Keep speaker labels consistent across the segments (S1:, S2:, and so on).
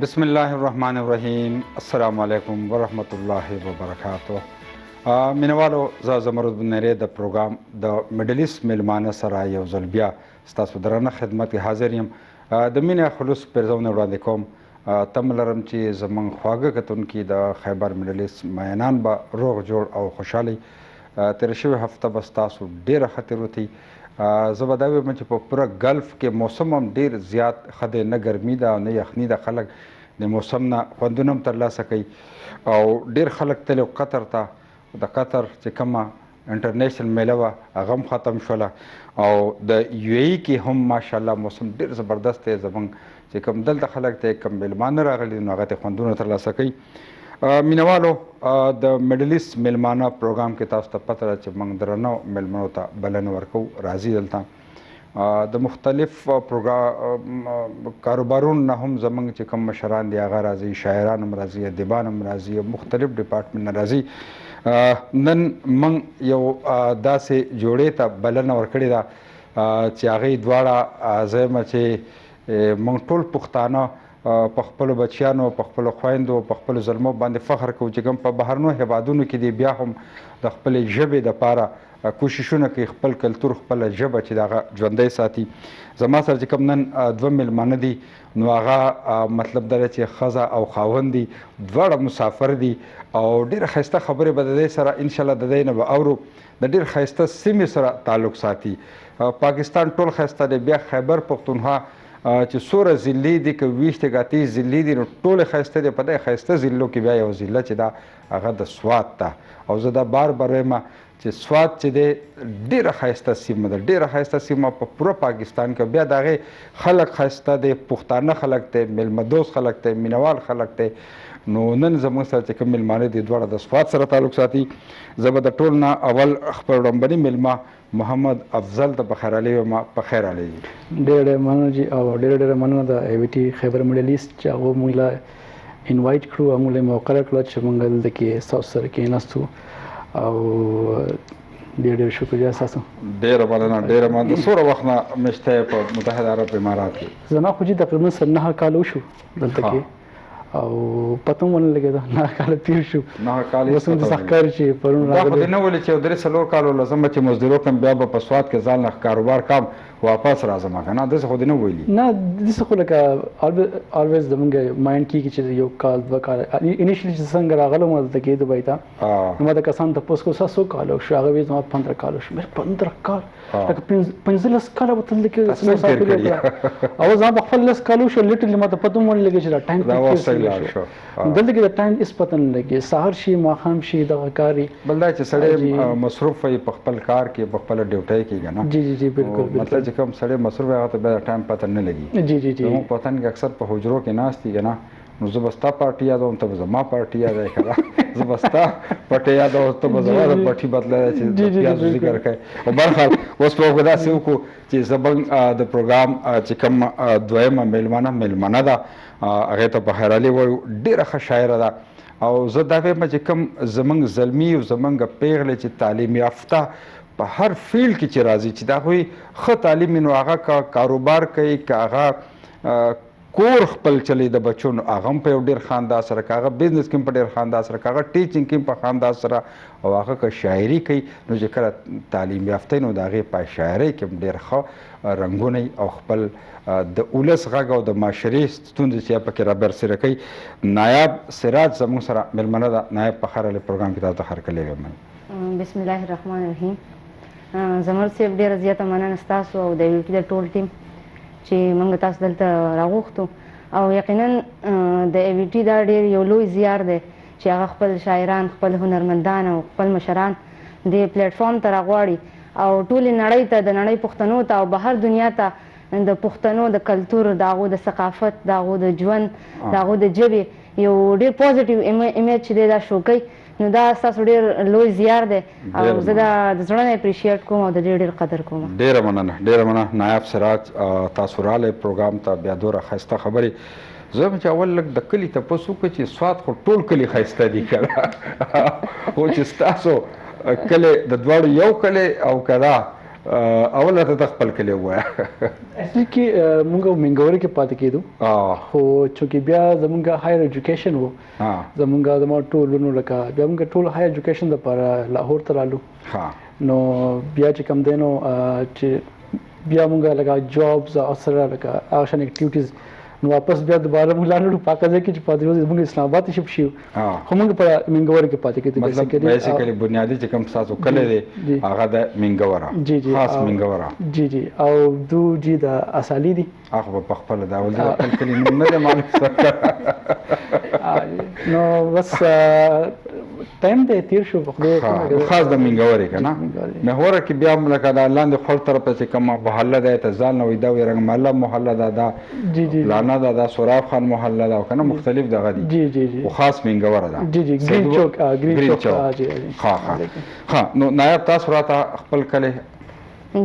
S1: بسم الله الرحمن الرحیم. السلام علیکم ورحمت الله وبرکاتہ. مینوالو زه زمرد بن نری د پروګرام د میډل ایست میلمانه سره یو ځل بیا ستاسو درنه خدمت کې حاضر یم. د مینې خلوص پرځونه وړاندې کوم. تم لرم چې زمونږ خواږه کتونکي د خیبر میډل ایست مینان به روغ جوړ او خوشحالي تېره شوې هفته به ستاسو ډېره ښه تېروتي. زه به دا وایم چې په پوره ګلف کې موسم هم ډېر زیات ښه دی، نه ګرمي ده او نه یخني ده. خلک د موسم نه خوندونه هم ترلاسه کوي او ډېر خلک تللي قطر ته. د قطر چې کومه انټرنیشنل میله وه هغه هم ختم شوله او د یو ای کې هم ماشاءالله موسم ډېر زبردست دی. زموږ چې کوم دلته خلک دی کوم میلمانه راغلي نو هغه ته خوندونه ترلاسه کوي. مینوالو د میډل ایست میلمانه پروګرام کې تاسو ته پته ده چې موږ درنو میلمنو ته بلنه ورکوو. راځي دلته د مختلف کاروبارونو نه هم زموږ چې کوم مشران دي هغه راځي، شاعران هم راځي، ادیبان هم راځي، مختلف ډپارټمنټ نه راځي. نن موږ یو داسې جوړې ته بلنه ورکړې ده چې هغې دواړه زه یم چې موږ ټول پښتانه په خپلو بچیانو، په خپلو خویندو، په خپلو زلمو باندې فخر کوو چې کوم په بهرنو هیوادونو کې دي بیا هم د خپلې ژبې دپاره کوششونه کوي خپل کلتور، خپله ژبه چې د هغه ژوندی ساتي. زما سره چې کوم نن دوه میلمانه دي نو هغه مطلب دا دی چې ښځه او خاوند دي، دواړه مسافر دي او ډېره ښایسته خبرې به د دې سره انشاءالله د دې نه به اورو. د ډېر ښایسته سیمې سره تعلق ساتي. پاکستان ټول ښایسته دی، بیا خیبر پښتونخوا چې څومره ضلعې دي که 20 که 30 ضلعې دي نو ټولې ښایسته دي. په دې ښایسته ضلعو کې بیا یو ضلع چې ده هغه د سوات ده او زه دا بار وایم چې سوات چې دی ډېره ښایسته سیمه ده، ډېره ښایسته سیمه په پوره پاکستان کې. بیا د هغې خلک ښایسته دی، پښتانه خلک دی، میلمه دوست خلک دی، مینوال خلک دی. نو نن زموږ سره چې کوم میلمانه دي دواړه د سوات سره تعلق ساتي. زه به د ټول نه اول خپل وړاندې میلمه محمد افضل ته په خیر علي وایم. په خیر علي
S2: ډېره مننه جي او ډېره مننه د ای وي ټي خیبر میډل ایست چې هغه موږ له انوایټ کړو او موږ له موقع راکړه چې موږ دلته کې ستاسو سره کېناستو او ډېر شکریه ستاسو.
S1: ډېره مننه. د څومره وخت نه مشته په متحده عرب امارات کې؟
S2: زما خو چې تقریبا 9 کال وشو دلته کې او پته مو نه لګېده 9 کاله تېر شو.
S1: 9 کاله
S2: اوس هم داسې ښکاري چې پرون
S1: دا خو دې نه ویلې چې 3-4 کالو لازم چې مزدورو کوم بیا به په سوات کې ځان له کاروبار کوم واپس راځم که نه؟ داسې خو دې نه ویلي؟
S2: نه داسې خو لکه الویز زمونږ مایند کېږي چې یو کال 2 کال انیشلی چې څنګه راغلم دلته کې دبۍ ته نو ما د کسانو تپوس کړو څو کال شو؟ هغه وایي زما 15 کال شو. 15 کال لکه 15 کاله به تل کې مسافري وکړه او زما په خپل 10 کال شو. لیټرلی ما ته پته مو نه لګي چې دا ټایم دلته کې د ټایم هېڅ پته نه لګي. سهار شي ماښام شي دغه کار
S1: بل دا چې سړی مصروف وي په خپل کار کې، په خپله ډیوټۍ کې که نه؟
S2: جی بالکل.
S1: مطلب چې کوم سړی مصروف وي هغه ته بیا د ټایم پته نه لګي.
S2: جی
S1: زموږ په وطن کې اکثر په حجرو کې ناست دي که نه، نو زه به ستا پارټي یادوم، ته به زما پارټي یادوې که نه؟ زه به ستا پټۍ یادوم، ته به زما د پټي بدله چې د پیازو ذکر کوي. خو برخال اوس به داسې وکړو چې زموږ د پروګرام چې کوم دویمه میلمنه ده هغې ته په خیر علي وایو. ډېره ښه شاعره ده او زه دا وایم چې کوم زموږ زلمي او زموږ پیغلې چې تعلیم یافته په هر فیلډ کې چې راځي چې دا خو ښه تعلیم وي نو هغه کاروبار کوي، که هغه کور خپل چلی د بچو نو هغه هم په یو ډېر ښه انداز سره، که هغه بزنس کې هم په ډېر ښه انداز سره، که هغه ټیچینګ کې هم په ښه انداز سره او هغه که شاعري کوي نو چې کله تعلیم یافته نو د هغې په شاعرۍ کې هم ډېر ښه رنګونه او خپل د ولس غږ او د معاشرې ستونزې چې پکې رابرسېره کوي. نایب سراج زموږ سره میلمنه ده. نایب په خیر علي پروګرام کې تاسو ته هرکلی وایم.
S3: بسم الله الرحمن الرحیم. زمر صاحب ډېره زیاته مننه ستاسو او د وي ټي د ټول ټیم چې موږ تاسو دلته راغوښتو او یقینا د ای وي ټي دا ډېر یو لوی زیار دی چې هغه خپل شاعران، خپل هنرمندان او خپل مشران دې پلیټفارم ته راغواړي او ټولې نړۍ ته، د نړۍ پښتنو ته او بهر دنیا ته د پښتنو د کلتور، د هغو د ثقافت، د هغو د ژوند، د هغو د ژبې یو ډېر پوزیټیو امیج چې دی دا شو کوي. نو دا ستاسو ډېر لوی زیار دی او زه دا د زړه نه اپریشیټ کوم او د ډېر قدر کوم.
S1: ډېره مننه. نایب سراج تاسو راغلی پروګرام ته، بیا دومره ښایسته خبرې. زه وایم چې اول لږ د کلي تپوس وکړو چې سوات خو ټول کلي ښایسته دي که نه؟ خو چې ستاسو کلی د دواړو یو کلی او که دا اوله ته خپل کلی وای
S2: اصلي کې موږ منګوري کې پاتې کېدو خو چې بیا زمونږ هایر ایجوکیشن وو زمونږ ټولونو لکه بیا موږ ټول هایر ایجوکیشن لپاره لاهور ته رالو نو بیا چې کوم دینو چې بیا موږ لکه جابز او سره لکه اکشن اکټیویټیز نو واپس بیا دوباره موږ لاندې پاکه ځای کې چې پاتې وځو موږ اسلام آباد شپ شو خو موږ په منګور کې پاتې کېدو
S1: مطلب بیسیکلی بنیادی چې کوم تاسو کله دی هغه د منګورا خاص منګورا
S2: جی او دو جی د اصلي دي
S1: هغه په خپل دا ول خپل کلی نه دی معلوم
S2: نو بس ټایم دې تیر شو په خدای
S1: خاص د منګوري کنه محور کې بیا ملکه د لاندې خپل طرف ته کوم محله ده ته ځان نو دا ورنګ محله محله دا
S2: جی
S1: لانا دا سوراف خان محله دا کنه مختلف دغه دي
S2: جی
S1: او خاص منګور ده
S2: جی گرین چوک
S1: ها نو نایب تاسو راته خپل کله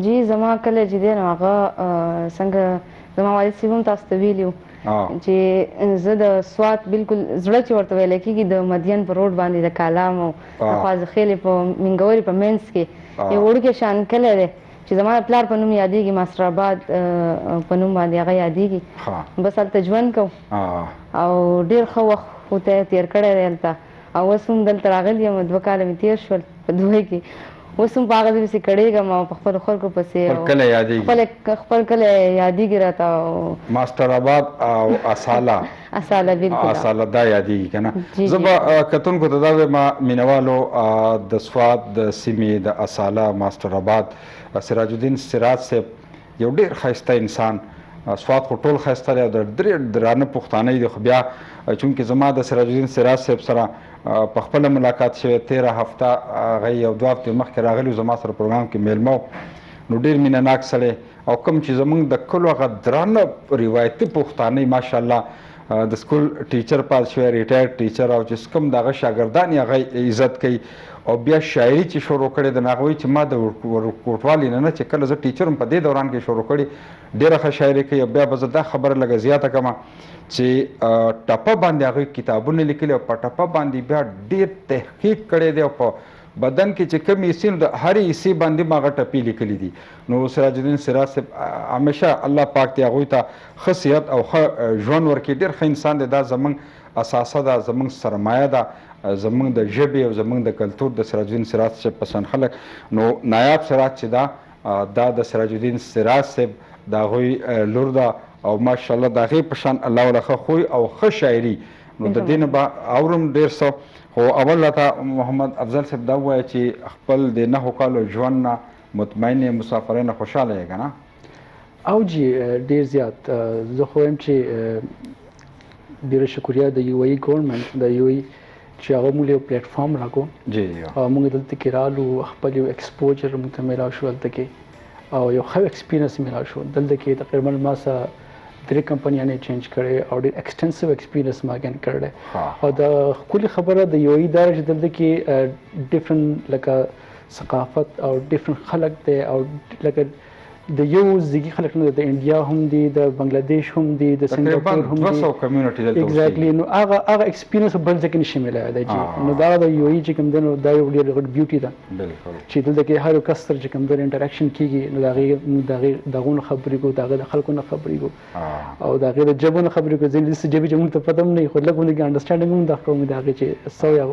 S3: جی زما کله چې دی نو هغه څنګه زما والد صاحب هم تاسو ته ویلو چې زه د سوات بالکل زړه چې ورته ویل کېږي د مدین په روډ باندې د کالام او خوازخیلې په منګوري په مینس کې یو وړوکی شان کلی دی چې زما د پلار په نوم یادېږي ماسټر آباد په نوم باندې هغه یادېږي بس هلته ژوند کوم او ډېر ښه وخت خو ته تېر کړی دی هلته او اوس هم دلته راغلی یم 2 کاله مې تېر شول په دوی کې اوس هم په هغه ځای پسې کړېږم او په خپلو خلکو پسې خپل کلی یادېږي راته
S1: ماسټر آباد او اصاله
S3: بالکل
S1: اصاله دا یادېږي که نه زه به کتونکو ته دا وایم مینوالو د سوات د سیمې د اصاله ماسټر آباد سراج الدین سراج صاحب یو ډېر ښایسته انسان سوات خو ټول ښایسته دی او د ډېر درانه پښتانه دي خو بیا چونکې زما د سراج الدین سراج صاحب سره په خپله ملاقات شوی 13 هفته هغه یو 2 هفتې مخکې راغلي زما سره پروګرام کې میلمه نو ډېر مینه ناک سړی او کوم چې زموږ د کلو هغه درانه روایتي پښتانه ماشاءالله د سکول ټیچر پات شوی ریټایر ټیچر او چې کوم دغه شاګردان هغه عزت کوي او بیا شاعري چې شروع کړې د هغه وایي چې ما د کوټوالي نه چې کله زه ټیچر هم په دې دوران کې شروع کړې ډېره ښه شاعري کوي او بیا به زه دا خبره لږه زیاته کړم چې ټپه باندې هغوی کتابونه لیکلي او په ټپه باندې بیا ډېر تحقیق کړی دی او په بدن کې چې کوم حصې نو د هرې حصې باندې ما هغه ټپې لیکلي دي نو سراج الدین سراج صاحب همیشه الله پاک دې هغوی ته ښه صحت او ښه ژوند ورکړي ډېر ښه انسان دی دا زموږ اساسه ده زموږ سرمایه ده زموږ د ژبې او زموږ د کلتور د سراج الدین سراج صاحب پسند خلک نو نایاب سراج چې دا د سراج الدین سراج صاحب د هغوی لور ده او ماشاءالله د هغې په شان الله وله ښه خوی او ښه شاعري نو د دې نه به اورم ډېر څه خو اول راته محمد افضل صاحب دا ووایه چې خپل د 9 کالو ژوند نه مطمئن مسافرۍ نه خوشحاله یې که نه
S2: او جی ډېر زیات زه خو وایم چې ډېره شکریه د یو ای ګورنمنټ د یو ای چې هغه موږ یو پلیټفارم راکړو
S1: جی
S2: او موږ دلته کې رالو خپل یو ایکسپوجر موږ ته میلاو شو دلته کې او یو ښه ایکسپیرینس میلاو شو دلته کې تقریبا ما سره 3 کمپنیانې چینج کړې او ډېر ایکسټنسیو ایکسپیرینس ما ګین کړی او د ښکلې خبره د یو ای دا چې دلته کې ډفرنٹ لکه ثقافت او ډفرنٹ خلک دی او لکه د یو ځګي خلک نه د انډیا هم دي د بنگلاديش هم دي د سنگاپور هم دي 200
S1: کمیونټي دلته
S2: ایگزیکټلی نو هغه ایکسپیرینس بل ځکه نشي ملای دی نو دا د یو ای چې کوم دنو دا یو ډېر غټ بیوټي ده
S1: بالکل
S2: چې دلته کې هر کس سره چې کوم د انټریکشن کیږي نو دغه خبرې کو دغه خلکو نه خبرې کو او دغه د جبونه خبرې کو ځین لسه جبې چې موږ ته پته نه خو لګونه انډرستانډینګ هم د کوم دغه چې سو یا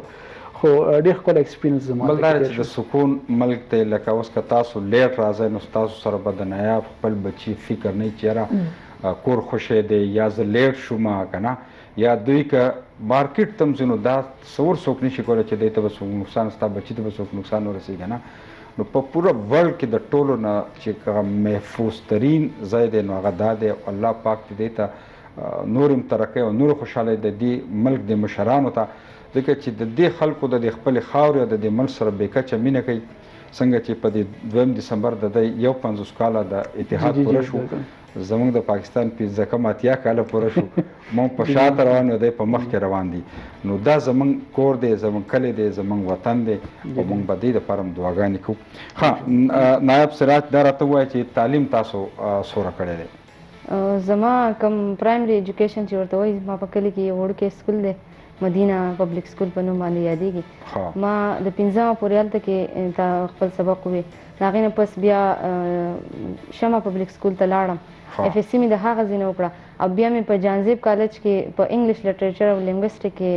S2: خو ډېر ښکلی ایکسپیرینس زما
S1: بل دا چې د سکون ملک دی لکه اوس که تاسو لیټ راځئ نو ستاسو سره به د نایاب خپل بچي فکر نه وي چې یاره کور خوشی دی یا زه لیټ شوم که نه یا دوی که مارکیټ ته هم ځي نو دا تصور څوک نشي کولی چې دی ته به څوک نقصان ستا بچي ته به څوک نقصان ورسېږي نه نو په پوره ورلډ کې د ټولو نه چې هغه محفوظ ترین ځای دی نو هغه دا دی الله پاک دې دی ته نور هم ترقی او نور خوشحالی د دې ملک د مشرانو ته ځکه چې د دې خلکو د دې خپلې خاورې او د دې ملک سره بې کچه مینه کوي څنګه چې په دې 2 دسمبر د دی 50 کاله د اتحاد پوره شو زموږ د پاکستان 15 کاله پوره شو موږ په شاته روان یو دی په مخکې روان دي نو دا زموږ کور دی زموږ کلی دی زموږ وطن دی او موږ به دې دپاره هم دعاګانې کوو ښه نایب سراج دا راته ووایه چې تعلیم تاسو څومره کړی دی
S3: زما کوم پرایمري ایجوکیشن چې ورته وایي ما په کلي کې یو وړوکی سکول دی مدینه پبلک سکول په نوم باندې یادېږي. ما د 15 پورې هلته کې تا خپل سبق ووی. د هغې نه پس بیا شمع پبلک سکول ته لاړم. اف اس سی مې د هغه ځای نه وکړه او بیا مې په جانزیب کالج کې په انګلیش لټریچر او لینګویسټیک کې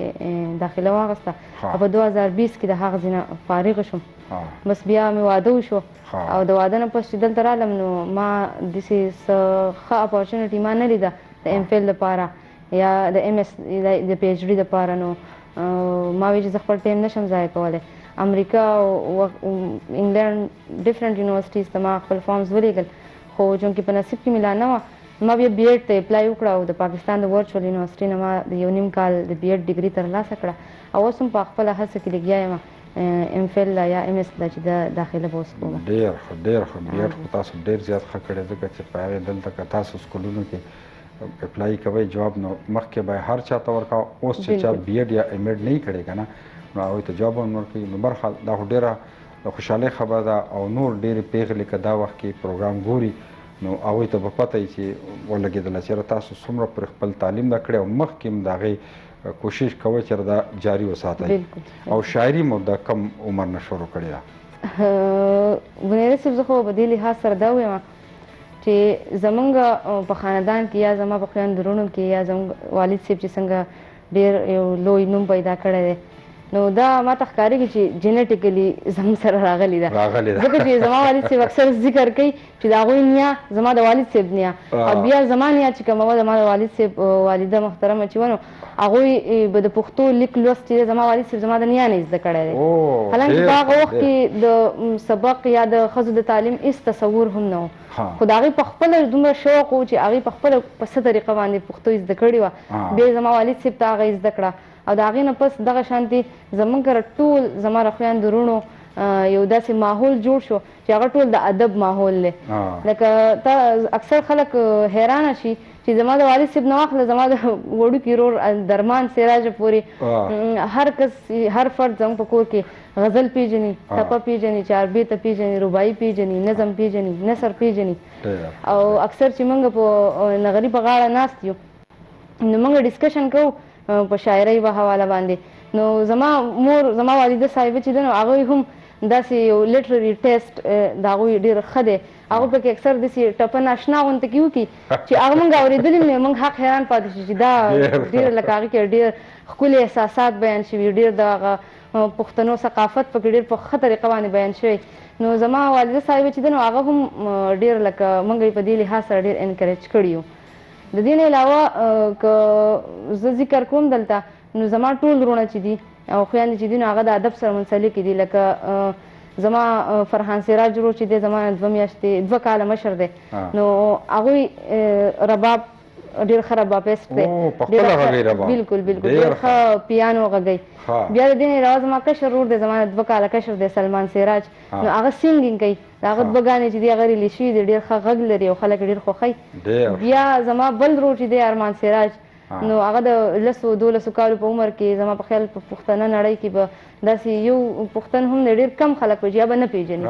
S3: داخله واخیسته او په 2020 کې د هغه ځای نه فارغ شوم. بس بیا مې واده وشو او د واده نه پس چې دلته رالم نو ما داسې څه ښه اپورچونټي ما نه لیده د ایم فیل دپاره یا د ایم ایس د پی ایچ ډي دپاره. نو ما وی چې زه خپل ټایم نشم ضایع کولی. امریکا او انګلینډ ډفرنټ یونیورسټیز ته ما خپل فارمز ولیږل خو چونکې په نصیب کې مې لا نه وه ما بیا بي ایډ ته اپلای وکړه او د پاکستان د ورچوال یونیورسټي نه ما د یو نیم کال د بي ایډ ډګري ترلاسه کړه او اوس هم په خپله هڅه کې لګیا یم ام فیل لا یا ام ایس لا چې د داخله به اوس کوم.
S1: ډېر ښه بي ایډ خو تاسو ډېر زیات ښه کړی ځکه چې په هغې دلته که تاسو سکولونو کې اپلای کوئ جواب نو مخکې به هر چا ته ورکوه. اوس چې چا بي ایډ یا ام ایډ نه یې کړی که نه نو هغوی ته جواب هم ورکوي. نو برخه دا خو ډېره د خوشحالۍ خبره ده او نور ډېرې پیغلې که دا وخت کې پروګرام ګوري نو هغوی ته به پته وي چې ولګېدله چېرې تاسو څومره پر خپل تعلیم دا کړی او مخکې هم د هغې کوشش کوئ چې دا جاري وساتئ. او شاعري مو د کم عمر نه شروع کړې
S3: ده؟ بنیري صاحب زه خو په دې لحاظ سره دا ویم چې زمونږ په خاندان کې یا زما په خویندرونو کې یا زموږ والد صاحب چې څنګه ډېر یو لوی نوم پیدا کړی دی نو دا ما ته ښکارېږي چې جینیټیکلي زموږ سره راغلي ده ځکه چې زما والد صاحب اکثر ذکر کوي چې د هغوی نیا زما د والد صاحب نیا او بیا زما نیا چې کومه وه زما د والد صاحب والده محترمه چې وه نو هغوی به د پښتو لیک لوست چې زما والد صاحب زما د نیا نه زده کړی دی. حالانکې په هغه وخت کې د سبق یا د ښځو د تعلیم هېڅ تصور هم نه و خو د هغې په خپله دومره شوق و چې هغې په خپله په څه طریقه باندې پښتو زده کړې وه بیا زما والد صاحب ته هغه زده کړه او د هغې نه پس دغه شانتې زموږ کره ټول زما د خویندرونو یو داسې ماحول جوړ شو چې هغه ټول د ادب ماحول دی. لکه تا اکثر خلک حیرانه شي چې زما د والد صاحب نه واخله زما د وړوکي ورور درمان سراج پورې هر کس هر فرد زموږ په کور کې غزل پیژني ټپه پیژني چاربیته پیژني رباعي پیژني نظم پیژني نثر پیژني او اکثر چې موږ په نغري په غاړه ناست یو نو موږ ډسکشن کوو په شاعرۍ په حواله باندې. نو زما مور زما والده صاحبه چې ده نو هغوی هم داسې یو لیټرري ټیسټ د هغوی ډېر ښه دی. هغوی پکې اکثر داسې ټپه ناشنا غونته کې وکړي چې هغه موږ اورېدلي نه موږ حق حیران پاتې شو چې دا ډېر لکه هغې کې ډېر ښکلي احساسات بیان شوي ډېر د هغه پښتنو ثقافت پکې ډېر په ښه طریقه باندې بیان شوی. نو زما والده صاحبه چې ده نو هغه هم ډېر لکه موږ یې په دې لحاظ سره ډېر انکریج کړي یو. د دې نه علاوه که زه ذکر کوم دلته نو زما ټول وروڼه چې دي او خویندې چې دي نو هغه د ادب سره منسلک دي. لکه زما فرحان سراج ورور چې دی زما نه 2 میاشتې 2 کاله مشر دی نو هغوی رباب ډېر ښه ربابیسټ دی بلکل ډېر ښه پیانو غږوي. بیا د دې نه علاوه زما کشر ورور دی زما نه 2 کاله کشر دی سلمان سراج نو هغه سینګینګ کوي د هغه 2 ګانې چې دي هغه ریلي شوي دي ډېر ښه غږ لري او خلک ډېر خوښوي. بیا زما بل ورور چې دی ارمان سراج نو هغه د 10-12 کالو په عمر کې زما په خیال په پښتنه نړۍ کې به داسې یو پښتن هم ډېر کم خلک وي چې یا به نه پېژني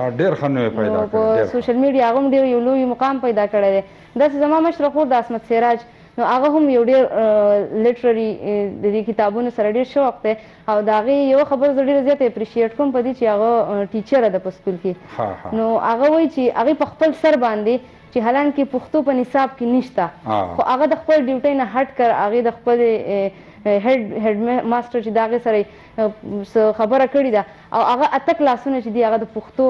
S3: په سوشل میډیا هغه هم ډېر یو لوی مقام پیدا کړی دی. داسې زما مشره خور د عصمت سراج نو هغه هم یو ډېر لیټرري د دې کتابونو سره ډېر شوق دی او د هغې یوه خبره زه ډېره زیاته اپریشیټ کوم په دې چې هغه ټیچره ده په سکول کې نو هغه وایي چې هغې په خپل سر باندې چې حالانکې پښتو په نصاب کې نشته خو هغه د خپل ډیوټۍ نه هټ کر هغې د خپل هیډ ماسټر چې د هغې سره خبره کړې ده او هغه 8 کلاسونه چې دي هغه د پښتو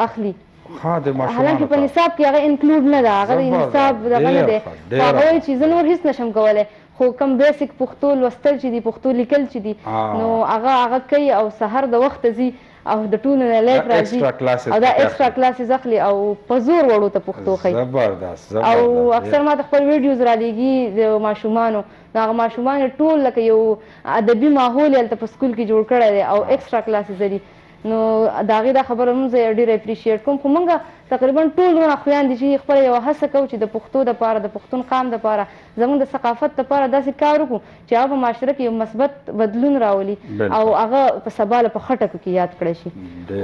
S3: اخلي حالانکې په نصاب کې هغه انکلوډ نه ده هغه د نصاب دغه نه دی خو هغه وایي چې زه نور هېڅ نشم کولی خو کم بیسک پښتو لوستل چې دي پښتو لیکل چې دي نو هغه کوي او سهار د وخته ځي او د ټولو نه لیټ راځي او دا ایکسټرا کلاسز اخلي او په زور وړو ته پښتو ښایي او اکثر ما ته خپل ویډیوز رالیږي د ماشومانو نو هغه ماشومان ټول لکه یو ادبي ماحول یې هلته په سکول کې جوړ کړی دی او ایکسټرا کلاسز لري نو د هغې دا خبره هم زه ډېره اپریشیټ کوم خو موږ تقریبا ټول دومره خویندې چې خپله یوه هڅه کوو چې د پښتو دپاره د پښتون قام دپاره زموږ د ثقافت دپاره داسې کار وکړو چې هغه په معاشره کې یو مثبت بدلون راولي او هغه په سبا له په خټکو کې یاد کړی شي.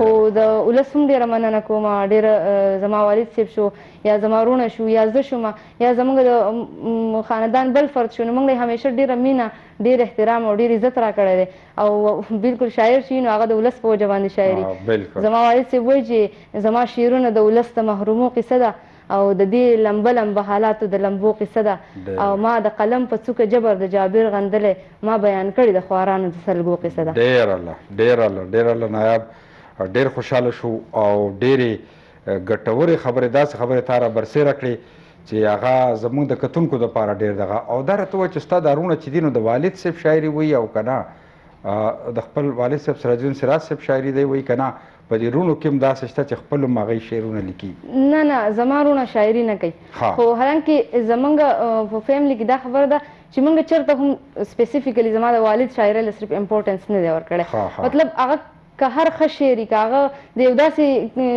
S3: خو د ولس هم ډېره مننه کوم، ډېره زما والد صاحب شو یا زما رونه شو یا زه شوم یا زموږ د خاندان بل فرد شو، نو موږ له همیشه ډېره مینه ډېر احترام او ډېر عزت را کړی دی او بالکل شاعر شي نو هغه د ولس په وجه باندې شاعري. زما والد صاحب وایي چې زما شعرونه د ولس د محرومو قصه ده او د دې لمبه لمبه حالاتو د لمبو قصه ده او ما د قلم په څوکه جبر د جابر غندلی ما بیان کړي د خوارانو د سلګو قصه ده.
S1: ډېر الله نایاب ډېر خوشحاله شو او ډېرې ګټورې خبرې داسې خبرې تا را برسېره کړې چې هغه زموږ د کتونکو دپاره ډېر دغه او دا راته ووایه چې ستا دا رونه چې دي نو د والد صاحب شاعري وایي او که نه د خپل والد صاحب سراج الدین سراج صاحب شاعري دی وایي که نه په دې رونو کې هم داسې شته چې خپل هم هغوی شعرونه لیکي؟
S3: نه زما رونه شاعري نه کوي، خو حالانکې زموږ په فیملي کې دا خبره ده چې موږ چېرته هم سپیسیفیکلی زما د والد شاعرۍ له صرف امپورټنس نه دی ورکړی. مطلب هغه که هر ښه شعر که هغه د یو داسې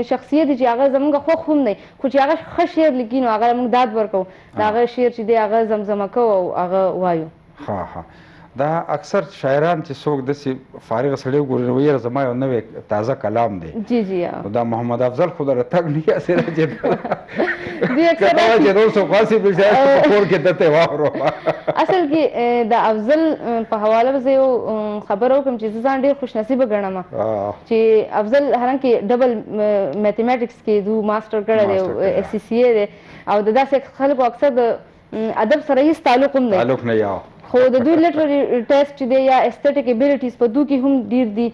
S3: شخصیت دی چې هغه زموږ خوښ هم دی خو چې هغه ښه شعر لیکي نو هغه موږ داد ورکوو د هغه شعر چې دی هغه زمزمه کوو او هغه وایو.
S1: دا اکثر شاعران چې څوک داسې فارغ سړی وګوري نو ویره زما یو نوی تازه کلام دی.
S3: جی
S1: دا محمد افضل خو دره تګ نه یا سراج
S3: دوی اکثر
S1: چې نور څوک واسي په کور کې دته واورو.
S3: اصل کې د افضل په حواله به زه یو خبره وکړم چې زه ځان ډېر خوش نصیبه ګڼم چې افضل حالانکې ډبل میتھمیټکس کې دو ماسټر کړی دی او ایس سی سی ای دی او د داسې خلکو اکثر د ادب سره هېڅ تعلق نه یا خو د دوی لیټرري ټیسټ چې دی یا استیټیک ایبیلیټیز په دو کې هم ډېر دي،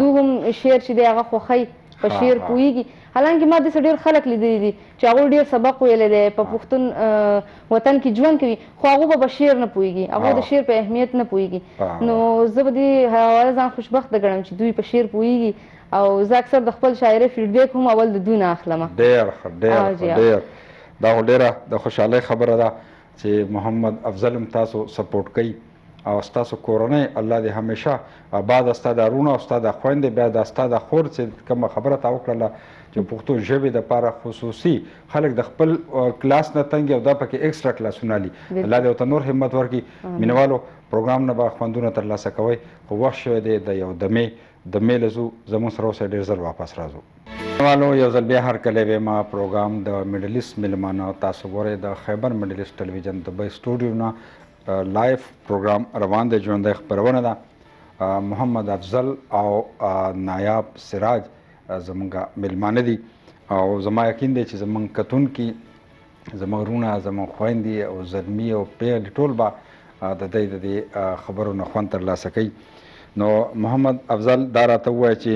S3: دو هم شعر چې دی هغه خوښوي په شعر پوهېږي. حالانکې ما داسې ډېر خلک لیدلي دي چې هغوی ډېر سبق ویلی دی په پښتون وطن کې ژوند کوي خو هغوی به په شعر نه پوهېږي، هغوی د شعر په اهمیت نه پوهېږي. نو زه به دې حواله ځان خوشبخته ګڼم چې دوی په شعر پوهېږي او زه اکثر د خپل شاعرۍ فیډبیک هم اول د دوی نه اخلم.
S1: ډېر دا خو ډېره د خوشحالۍ خبره ده چې محمد افضل هم تاسو سپورټ کوي او ستاسو کورنۍ الله دې همیشه آباد ستا د رونه او ستا د خویندې بیا د ستا د خور چې کومه خبره تا وکړله چې پښتو ژبې دپاره خصوصي خلک د خپل کلاس نه تنګي او دا پکې ایکسټرا کلاسونه لي. الله دې ورته نور همت ورکړي. مینوالو پروګرام نه به خوندونه ترلاسه کوئ خو وخت شوی دی د یو دمې له ځو زموږ سره اوسئ ډېر ژر واپس راځو. مینوالو یو ځل بیا هرکلی ویم پروګرام د میډل ایسټ میلمانه تاسو ګورئ د خیبر میډل ایسټ ټلویزیون دبۍ سټوډیو نه لایف پروګرام روان دی ژوندی خپرونه ده. محمد افضل او نایاب سراج زمونږ میلمانه دي او زما یقین دی چې زمونږ کتونکي زمونږ رونه زمونږ خویندې او زلمي او پیغلې ټول به د دوی د دې خبرو نه خوند ترلاسه کوي. نو محمد افضل دا راته ووایه چې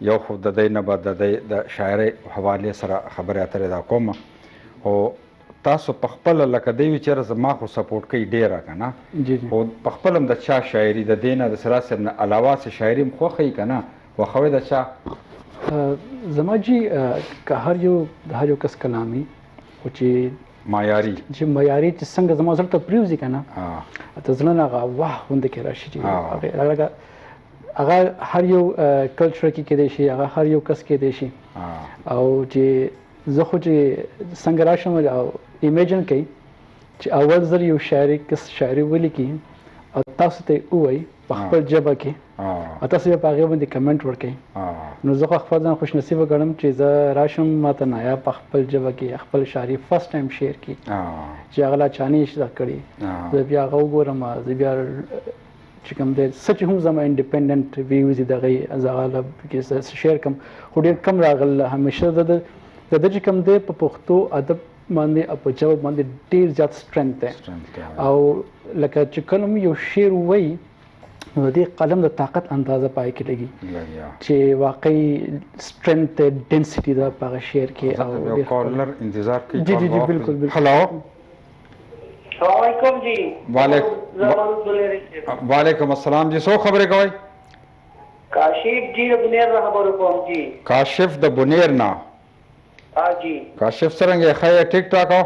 S1: یو خو د دوی نه به د دوی د شاعرۍ حوالې سره خبرې اترې دا کوم خو تاسو په خپله لکه دی وي چېرې زما خو سپورټ کوي ډېره که نه خو په خپله هم د چا شاعري د دې نه د سراج صاحب نه علاوه څه شاعري هم خوښوي که نه خوښوئ د چا؟
S2: زما جي که هر یو کس کلامي خو چې
S1: معیاري
S2: چې څنګه زما زړه ته پرېوځي که نه ته زړه نه هغه واه غوندې کې راشي چې هغه هر یو کلچر کې کېدی شي هغه هر یو کس کېدی شي او چې زه خو چې څنګه راشم او ایمیجن کوي چې اول ځل یو کس شاعري ولیکي او تاسو ته ووایي په خپل ژبه کې او تاسو بیا په هغې باندې کمنټ ورکوئ نو زه خو خپل ځان خوش نصیبه ګڼم چې زه راشم ماته نایاب په خپل ژبه کې خپل شاعري فرسټ ټایم شعر کړي چې هغه لا چا نه زده کړي زه بیا هغه وګورم زه بیا چې کوم دی څه چې هم زما انډیپنډنټ ویوز دي د هغې زه هغه شعر کوم خو ډېر کم راغله همیشه د ده چې کوم دی په پښتو ادب باندې او په ژبه باندې ډېر زیات سټرنګ دی او لکه چې کله م یو شعر ووایي نو د دې قلم د طاقت اندازه پای کې لګي چې واقعي سټرنګ دی ډینسټي ده په هغه شعر کې او
S1: یو کالر انتظار کوي
S2: جی جی جی بالکل
S1: هلو
S4: السلام علیکم جی
S1: وعلیکم السلام جی څوک خبرې کوئ؟
S4: کاشف جی د بنیر نه خبرې کوم جی
S1: کاشف د بنیر نه
S4: جی
S1: کاشف څرنګه ښه ټیک ټاک او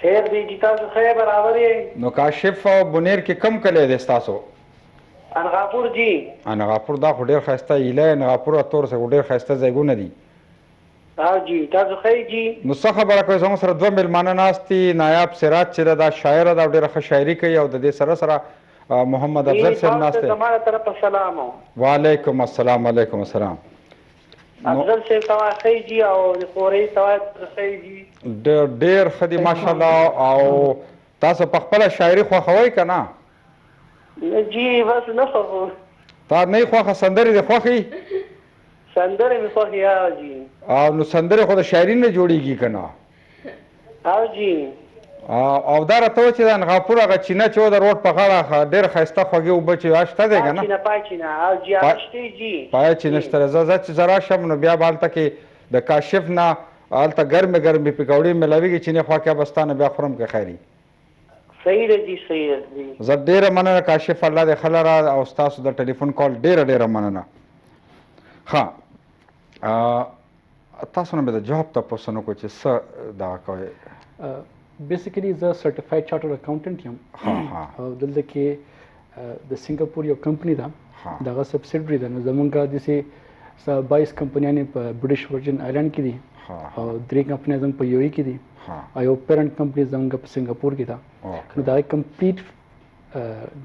S4: خیر دی جی تاسو ښه برابر یې
S1: نو کاشف او بنیر کې کم کلی دی ستاسو؟
S4: انغاپور جی.
S1: انغاپور دا خو ډېر ښایسته ایله انغاپور او تور څه ډېر ښایسته ځایونه دي.
S4: جی تاسو ښه جی.
S1: نو څه خبره کوئ زموږ سره 2 میلمانه ناست دي. نایب سراج چې دا شاعره ده او ډېره ښه شاعري کوي او د دې سره سره محمد افضل صاحب ناست دی.
S4: زما طرفه سلام.
S1: وعلیکم السلام. وعلیکم السلام.
S4: افضل صاحب توا ښه جی او د خورۍ توا ښه جی.
S1: ډېر ښه دي ماشاءالله. او تاسو په خپله شاعري خوښوئ که نه؟
S4: جی بس نه خوښوم.
S1: تا نه یې خوښه سندرې دې خوښې؟
S4: سندرې مې خوښې جی.
S1: او نو سندرې خو د شاعري نه جوړېږي که نه؟
S4: جی.
S1: او دا راته وایه چې د انغاپور هغه چینه چې و د روډ په غاړه ډېره ښایسته خوږې اوبه چې هغه شته دی که نه؟
S4: پای چینه جی هغه شته جی.
S1: پای چینه شته. زه چې زه راشم نو بیا به هلته کې د کاشف نه هلته ګرمې ګرمې پکوړې میلاویږي چینې خوا کې به ستا نه بیا خورم که خیر وي.
S4: صحیح ده جی صحیح ده جی.
S1: زه ډېره مننه کاشف. الله دې ښه لره او ستاسو د ټلیفون کال ډېره مننه. ښه تاسو نه مې د جاب تپوس نه کوم چې څه دغه کوئ؟
S2: بیسیکلی زه سرټیفاید چارټر اکاونټنټ یم او دلته کې د سنګاپور یو کمپنی ده دغه سبسیډري ده. نو زمونږ داسې 22 کمپنیانې په برټش ورجن آیلینډ کې دي او 3 کمپنۍ زموږ په یو ای کې دي او یو پیرنټ کمپنی زموږ په سنګاپور کې ده. نو دا کمپلیټ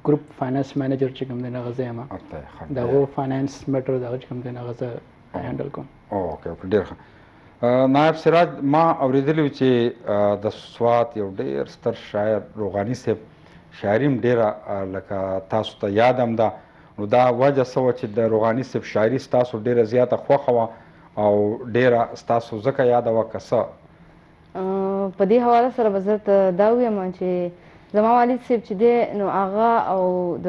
S2: ګروپ فاینانس مینیجر چې کوم دی هغه زه یم. د هغو فاینانس میټر دغه چې کوم دی هغه زه هینډل کوم.
S1: اوکې ډېر ښه. نایب سراج ما اورېدلي وو چې د سوات یو ډېر ستر شاعر روغاني صاحب شاعري هم ډېره لکه تاسو ته یاد هم ده. نو دا وجه څه وه چې د روغاني صاحب شاعري ستاسو ډېره زیاته خوښه وه او ډېره ستاسو ځکه یاده وه که څه؟
S3: په دې حواله سره به زه ته دا ووایم چې زما والد صاحب چې دی نو هغه او د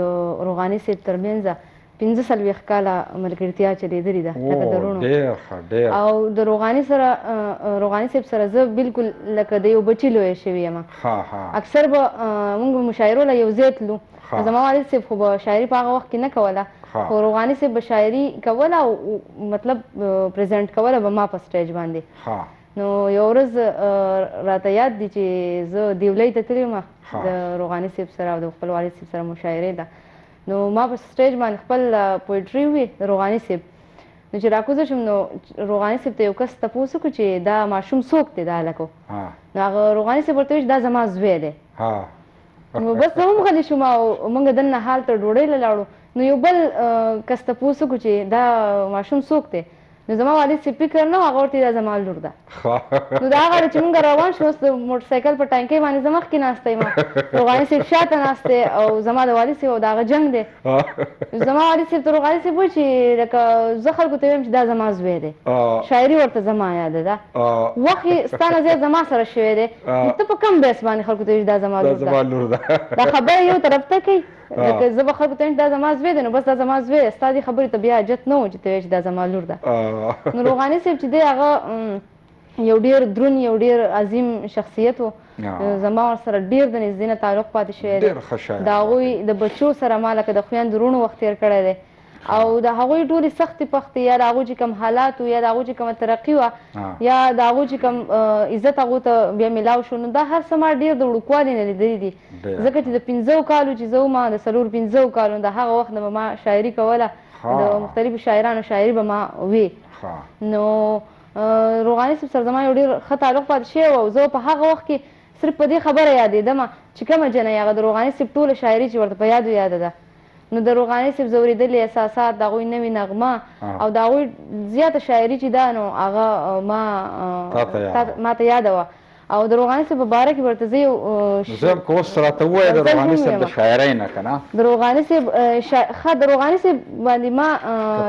S3: روغاني صاحب ترمنځ 45 کاله ملګرتیا چلېدلې ده لکه د وروڼو. او د روغاني صاحب سره زه بالکل لکه د یو بچي لویه شوې یم. اکثر به موږ مشاعرو له یو ځای تلو. زما والد صاحب خو به شاعري په هغه وخت کې نه کوله خو روغاني صاحب به شاعري کوله او مطلب پریزنټ کوله به ما په سټیج باندې. نو یو ورځ راته یاد دي چې زه دیولۍ ته تللې وم د روغاني صاحب سره او د خپل والد صاحب سره مشاعرې ده. نو ما په سټیج باندې خپل پویټري وي د روغاني صاحب. نو چې راکوزه شم نو روغاني صاحب ته یو کس تپوس وکړو چې دا ماشوم څوک دی دا هلک و. نو هغه روغاني صاحب ورته وایي چې دا زما زوی دی. نو بس زه هم غلی شوم او موږ دننه هال ته ډوډۍ له لاړو. نو یو بل کس تپوس وکړو چې دا ماشوم څوک دی. نو زما والد صاحب فکر نه و هغه ورته دا زما لور ده. نو د هغه چې موږ روان شو اوس د موټرسایکل په ټانکۍ باندې زه مخکې ناسته یم روغاني صاحب شاته ناست دی او زما د والد صاحب او د هغه جنګ دی. زما والد صاحب ته روغاني صاحب وایي چې لکه زه خلکو ته وایم چې دا زما زوی دی شاعري ورته زما یاده ده وخت یې ستا نه زیات زما سره شوی دی ته په کم بیس باندې خلکو ته وایي دا زما لور ده. دا خبره یو طرف ته کوي لکه زه به خلکو ته وایم دا زما زوی دی نو بس دا زما زوی دی ستا دې خبرې ته بیا حاجت نه و چې ته وایې چې دا زما لور ده. نو روغاني صاحب چې دی هغه یو ډېر دروند یو ډېر عظیم شخصیت و. زما ورسره ډېر د نږدې نه تعلق پاتې شوی دی. د هغوی د بچو سره ما لکه د خویندو وروڼو وخت تېر کړی دی او د هغوی ټولې سختې پختې یا د هغوی چې کوم حالات یا د هغوی چې کومه ترقي وه یا د هغوی چې کوم عزت هغوی ته بیا میلاو شو نو دا هر څه ما ډېر د وړوکوالي نه لیدلي دي. ځکه چې د 15 کالو چې زه وم د 4-15 کالو د هغه وخت نه به ما شاعري کوله د مختلفو شاعرانو شاعري به ما وی. نو روغاني صاحب سره زما یو ډېر ښه تعلق پاتې شوی و او زه په هغه وخت کې صرف په دې خبره یادېدم چې کومه جنۍ هغه د روغاني صاحب ټوله شاعري چې ورته په یادو یاده ده. نو د روغاني صاحب زه اورېدلې احساسات د هغوی نوې نغمه او د هغوی زیاته شاعري چې ده نو هغه ما ته یاده وه او د روغاني صاحب په باره کې ورته زه یو
S1: زه هم که اوس راته ووایې د روغاني صاحب د شاعرۍ نه که نه
S3: د روغاني صاحب ښه د روغاني صاحب باندې ما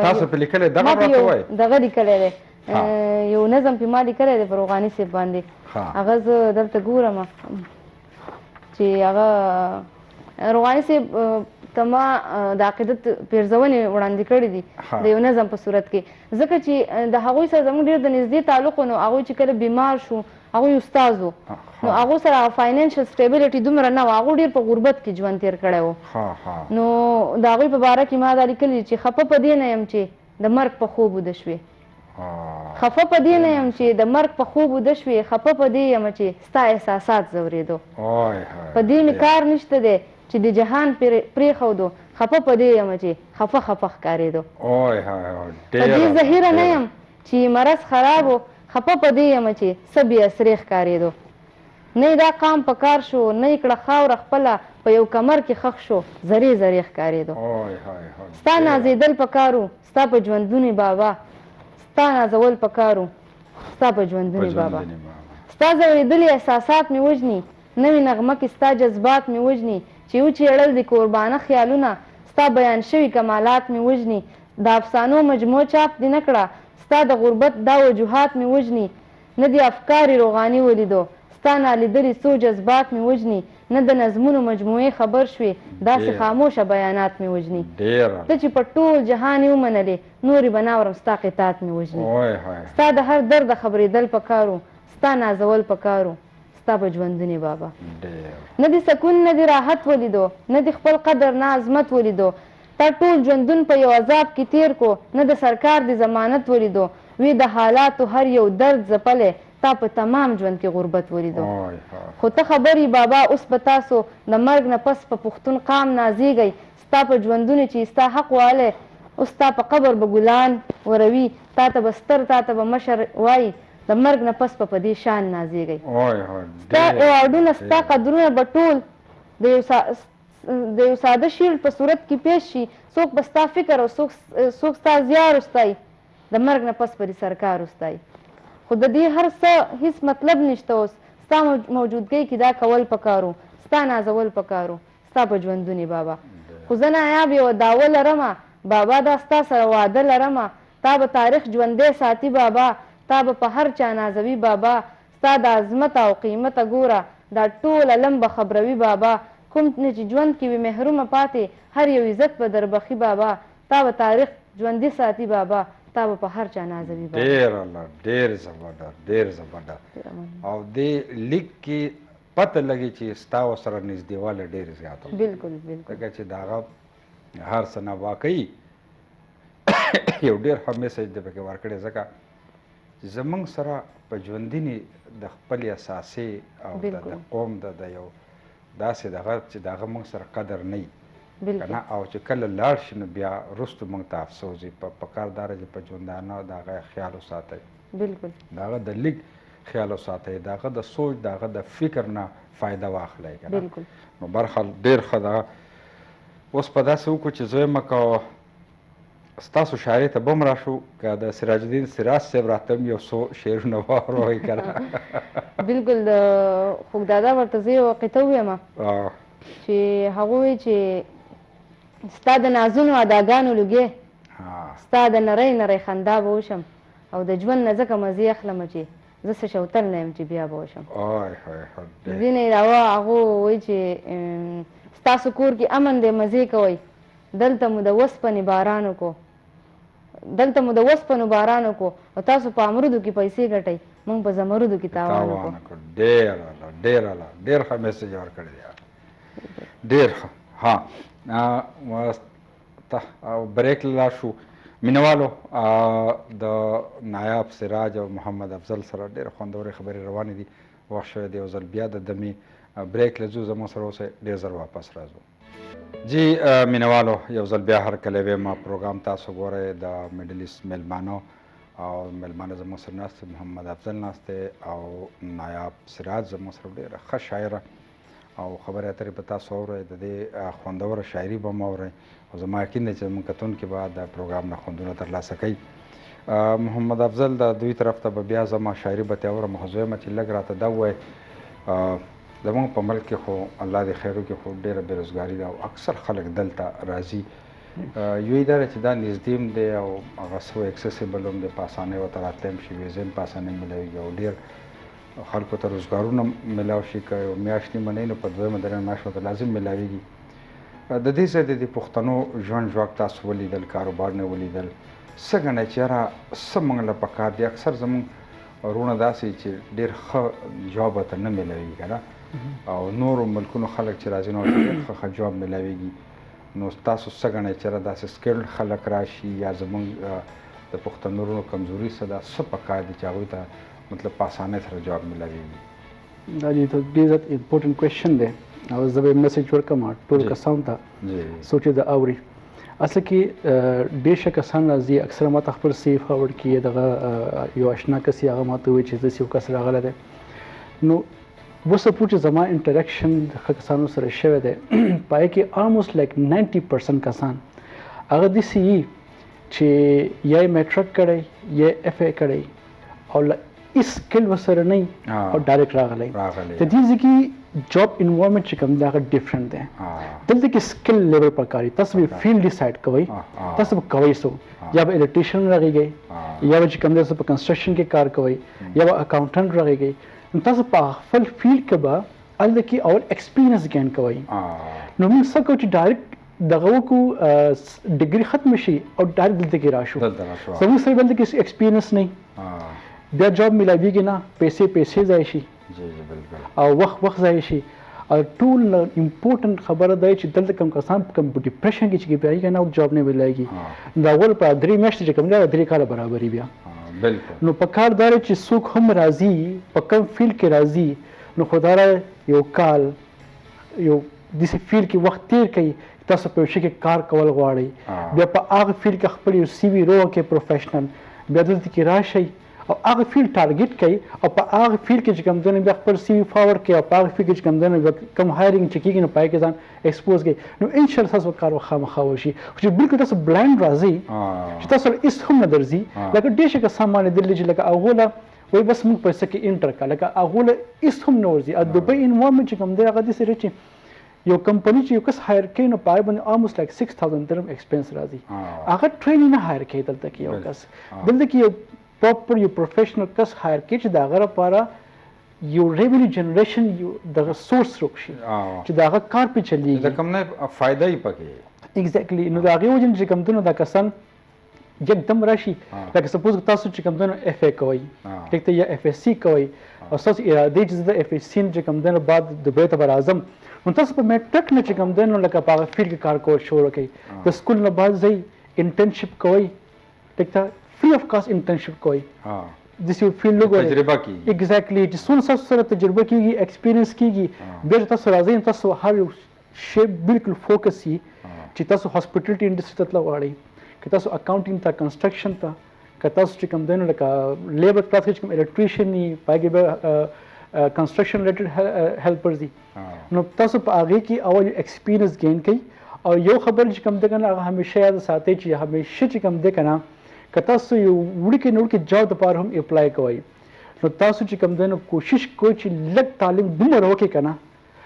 S1: تاسو پې لیکلی دغه راته وایي
S3: دغه لیکلی دی یو نظم پې ما لیکلی دی په روغاني صاحب باندې هغه زه دلته ګورم چې هغه روغاني صاحب ته ما د عقیدت پیرزونې وړاندې کړي دي د یو نظم په صورت کې ځکه چې د هغوی سره زموږ ډېر د نږدې تعلق و نو هغوی چې کله بیمار شو هغوی استاد و نو هغو سره فاینانشل سټیبلیټي دومره نه وه هغو ډېر په غربت کې ژوند تېر کړی و. نو د هغوی په باره کې ما دا لیکلي چې خفه په دې نه یم چې د مرګ په خوب وده شوې خفه په دې نه یم چې د مرګ په خوب وده شوې خفه په دې یم چې ستا احساسات ځورېدو په دې مې کار نشته دی چې د جهان پرېښودو خفه په دې یم چې خفه ښکارېدو
S1: اوه های
S3: په دې ظاهره نه یم چې مرض خراب و خفه په دې یم چې څه بې اثرې ښکارېدو نه دا قام په کار شو نه یې کړه خاوره خپله په یو کمر کې خښ شو زرې ښکارېدو ستا نازېدل په کارو ستا په ژوندونې بابا ستا نازول په کارو ستا په ژوندونې بابا ستا ځورېدلي احساسات مې وژني نوې نغمه کې ستا جذبات مې وژني چې وچېړل دي قربانه خیالونه ستا بیان شوي کمالات مې وژني د افسانو مجموع چاپ دې نه کړه ستا د غربت دا وجوهات مې وژني نه دې افکار روغاني ولیدو ستا نالیدلي څو جذبات مې وژني نه د نظمونو مجموعې خبر شوې داسې خاموشه بیانات مې وژني ته چې په ټول جهان یې ومنلې نورې به ناورم ستا قطعات مې وژني ستا د هر درده خبرېدل په کارو ستا نازول په کارو ستا په ژوندونې بابا نه دې سکون نه دې راحت ولیدو نه دې خپل قدر نه عظمت ولیدو تا ټول ژوندون په یو عذاب کې تیر کو نه د سرکار د ضمانت ولیدو وی د حالاتو هر یو درد ځپلی تا په تمام ژوند کې غربت ولیدو خو ته خبرې بابا اوس به تاسو د مرګ نه پس په پښتون قام نازیږئ ستا په ژوندونې چې ستا حق والی اوس ستا په قبر به ګلان وروي تا ته به ستر تا ته به مشر وایي د مرګ نه پس په دې شان نازیږئ ستا ایوارډونه ستا قدرونه به ټول د یو ساده شیل په صورت کې پیش شي څوک به ستا فکر او څوک ستا زیار وستایي د مرګ نه پس په دې سرکار وستایي خو د دې هر څه هیڅ مطلب نشته اوس ستا موجودګۍ کې دا کول پکارو ستا نازول پکارو ستا په ژوندونې بابا خو زه نایاب یوه دعوه لرمه بابا دا ستا سره واده لرمه تا به تاریخ ژوندی ساتي بابا تا به په هر چا نازوي بابا ستا د عظمت او قیمته ګوره دا ټول علم به خبروي بابا کوم نه چې ژوند کې وي محرومه پاتې هر یو عزت به در بخي بابا تا به تاریخ ژوندي ساتي بابا تا به په هر چا نازوي بابا
S1: ډېر زبردست او دې لیک کې پته لګي چې ستا ورسره نږدېوالی ډېر زیات و
S3: بلکل
S1: ځکه چې د هغه هر څه نه واقعي یو ډېر ښه میسج دی پکې ورکړی ځکه چې زموږ سره په ژوندینې د خپلې اساسې او د قوم د یو داسې دغه چې د هغه موږ سره قدر نه وي که نه او چې کله لاړ شي نو بیا وروسته موږ ته افسوس وي پکار دا ده چې په ژوندانه د هغه خیال وساتئ د هغه د لیک خیال وساتئ د هغه د سوچ د هغه د فکر نه فایده واخلئ که نه نو برخه ډېر ښه ده اوس په داسې وکړو چې زه یم که ستاسو شاعرۍ ته به هم راشو که د سراج الدین سراج صاحب راته هم یو څو شعرونه واوروئ که نه
S3: بلکل د خوږدادا ورته زه یوه قطعه ویمه چې هغه وایي چې ستا د نازونو اداګانو لوګې ستا د نرۍ خندا به وشم او د ژوند نه ځکه مزې اخلمه چې زه څه شوتل نه یم چې بیا به وشم ځینې هغه وایي چې ستاسو کور کې امن دی مزې کوئ دلته مو د وسپنې بارانو کو دلته مو د وسپنو بارانو کو او تاسو په امرودو کې پیسې ګټئ موږ په زمرودو کې تاوان وکړو
S1: ډېر ښه میسج ورکړی دی ډېر ښه ها بریک لا شو مینوالو د نایاب سراج او محمد افضل سره ډېرې خوندورې خبرې روانې دي وخت شوی دی یو ځل بیا د دمې بریک له ځو زموږ سره اوسئ ډېر زر واپس راځو جی مینوالو یو ځل بیا هر کله ویمه پروګرام تاسو ګورئ د میډل ایسټ میلمانو او میلمانه زموږ سره ناست محمد افضل ناست او نایاب سراج زموږ سره ډېره ښه شاعره او خبرې اترې به تاسو اورئ د دې خوندوره شاعري به هم اورئ او زما یقین دی چې زموږ کتونکي به د پروګرام نه خوندونه ترلاسه کوي محمد افضل د دوی طرف ته به بیا زما شاعري به ترې اورم خو زه یم چې لږ راته دا ووایئ زموږ په ملک کې خو الله دې خیر وکړي خو ډېره بېروزګاري ده او اکثر خلک دلته راځي یو یې دا ده چې دا نږدې هم دی او هغه څه اکسیسیبل هم دی په اسانۍ ورته راتلی هم شي ویزې هم په اسانۍ میلاویږي او ډېر خلکو ته روزګارونه میلاو شي که یو میاشت نیمه نه وي نو په دویمه درېیمه میاشت ورته لازم میلاویږي د دې ځای د پښتنو ژوند ژواک تاسو ولیدل کاروبار نه ولیدل څه ګڼئ چې یاره څه موږ له پکار دي اکثر زموږ وروڼه داسې چې ډېر ښه جواب ورته نه میلاویږي که نه او نورو ملکونو خلک چې راځي نو ډېر ښه جواب میلاویږي نو تاسو څه ګڼئ چې یاره داسې سکلډ خلک راشي یا زموږ د پښتنو وروڼو کمزوري څه ده څه پکار دي چې هغوی ته مطلب په اسانۍ سره جواب میلاویږي
S2: دا ډېر زیات امپورټنټ کوېشن دی او زه به میسج ورکړم ټول کسانو ته څوک چې د اوري اصل کې ډېر شه کسان راځي اکثره ماته خپل سی فارورډ کړي دغه یو اشنا کس یې هغه ماته وایي چې داسې یو کس راغلی دی نو اوسه پورې چې زما انټریکشن د ښه کسانو سره شوی دی په هغې کې الموسټ لایک 90% کسان هغه داسې وي چې یا یې میټرک کړی یا اف ای کړی او هېڅ سکل ورسره نه وي او ډایرکټ راغلی د دې ځای کې جاب انوایرمنټ چې کوم دی هغه ډفرنټ دی دلته کې سکل لیول پکار دی تاسو به فیلډ ډیسایډ کوئ تاسو به کوئ څه یا به الیکټریشن راغیږئ یا به چې کوم دی تاسو په کنسټرکشن کې کار کوئ یا به اکاونټنټ راغیږئ نو تاسو په خپل فیلډ کې به هلته کې اول ایکسپیرینس ګین کوئ نو موږ څه کوو چې ډایرکټ دغه وکړو ډګري ختم شي او ډایرکټ دلته کې راشو زموږ سره دلته کې ایکسپیرینس نه بیا جاب ملاویږي نه پیسې ځای شي او وخت ځای شي او ټول امپورټنټ خبره دا چې دلته کوم کسان کوم ډیپریشن کې چې بیا نه جاب نه ملایږي دا اول په 3 میاشتې چې کوم دی 3 کاله برابرۍ بیا بالکل نو په کار دار چې څوک هم راځي په کوم فیلډ کې راځي نو خدای یو کال یو داسې فیلډ کې وخت تیر کوي تاسو په شي کې کار کول غواړئ بیا په هغه فیلډ کې خپل یو سی وي رو کې پروفیشنل بیا دلته کې راشئ او هغه فیلډ ټارګټ کوي او په هغه فیلډ کې چې کوم ځای بیا خپل سی وي فارورډ کوي او په هغه فیلډ کې چې کوم ځای کوم هایرینګ چې کېږي نو پای کې ځان ایکسپوز کوي نو انشاءالله تاسو کار خامخا وشي خو چې بالکل تاسو بلایند راځئ چې تاسو هېڅ هم نه درځي لکه ډېر شه کسان باندې دلې چې لکه هغو له وایي بس موږ پیسه کې انټر کړه لکه هغو له هېڅ هم نه ورځي او دبۍ انوایرمنټ چې کوم دی هغه داسې دی چې یو کمپنی چې یو کس هایر کوي نو په هغې باندې الموسټ لایک 6000 درهم ایکسپنس راځي هغه ټرینینګ نه هایر کوي دلته کې یو کس دلته کې یو پراپر یو پروفیشنل کس هایر کړي چې د هغه لپاره یو ریونیو جنریشن یو دغه سورس روکشي چې د هغه کار پې چلیږي
S1: د کوم نه فایده یې پکې
S2: ایگزیکټلی نو د هغې وجې چې کوم دی نو دا کسان یکدم راشي لکه سپوز تاسو چې کوم دی نو اف ای کوئ ټیک دی یا اف ایس سی کوئ او ستاسو ارادې چې زه د اف ایس سی چې کوم دی نو بعد دبۍ ته به راځم نو تاسو په میټرک نه چې کوم دی نو لکه په هغه فیلډ کې کار کول شروع کړئ د سکول نه بعد ځئ انټرنشپ کوئ ټیک ده free of cost internship کوئی دسی فیلډ وګورئ
S1: تجربه کیږي
S2: ایگزیکټلی چې څونه تاسو سره تجربه کیږي ایکسپیرینس کیږي بیا تاسو راځئ تاسو هر یو شی بالکل فوکس یي چې تاسو هاسپټلټي انډسټری ته ولاړئ که تاسو اکاونټینګ ته کنسټرکشن ته که تاسو چې کوم دی نو لکه لیبر کلاس کې کوم الیکټریشن وي په هغې به کنسټرکشن ریلیټډ هیلپرز دي نو تاسو په هغې کې اول ایکسپیرینس گین کوئ او یو خبر چې کوم دی که نه هغه همیشه یاد ساتئ چې همیشه چې کوم دی که نه که تاسو یو وړوکی نه وړوکی جاب دپاره هم اپلای کوئ نو تاسو چې کوم دی نو کوشش کوئ چې لږ تعلیم دومره وکړئ که نه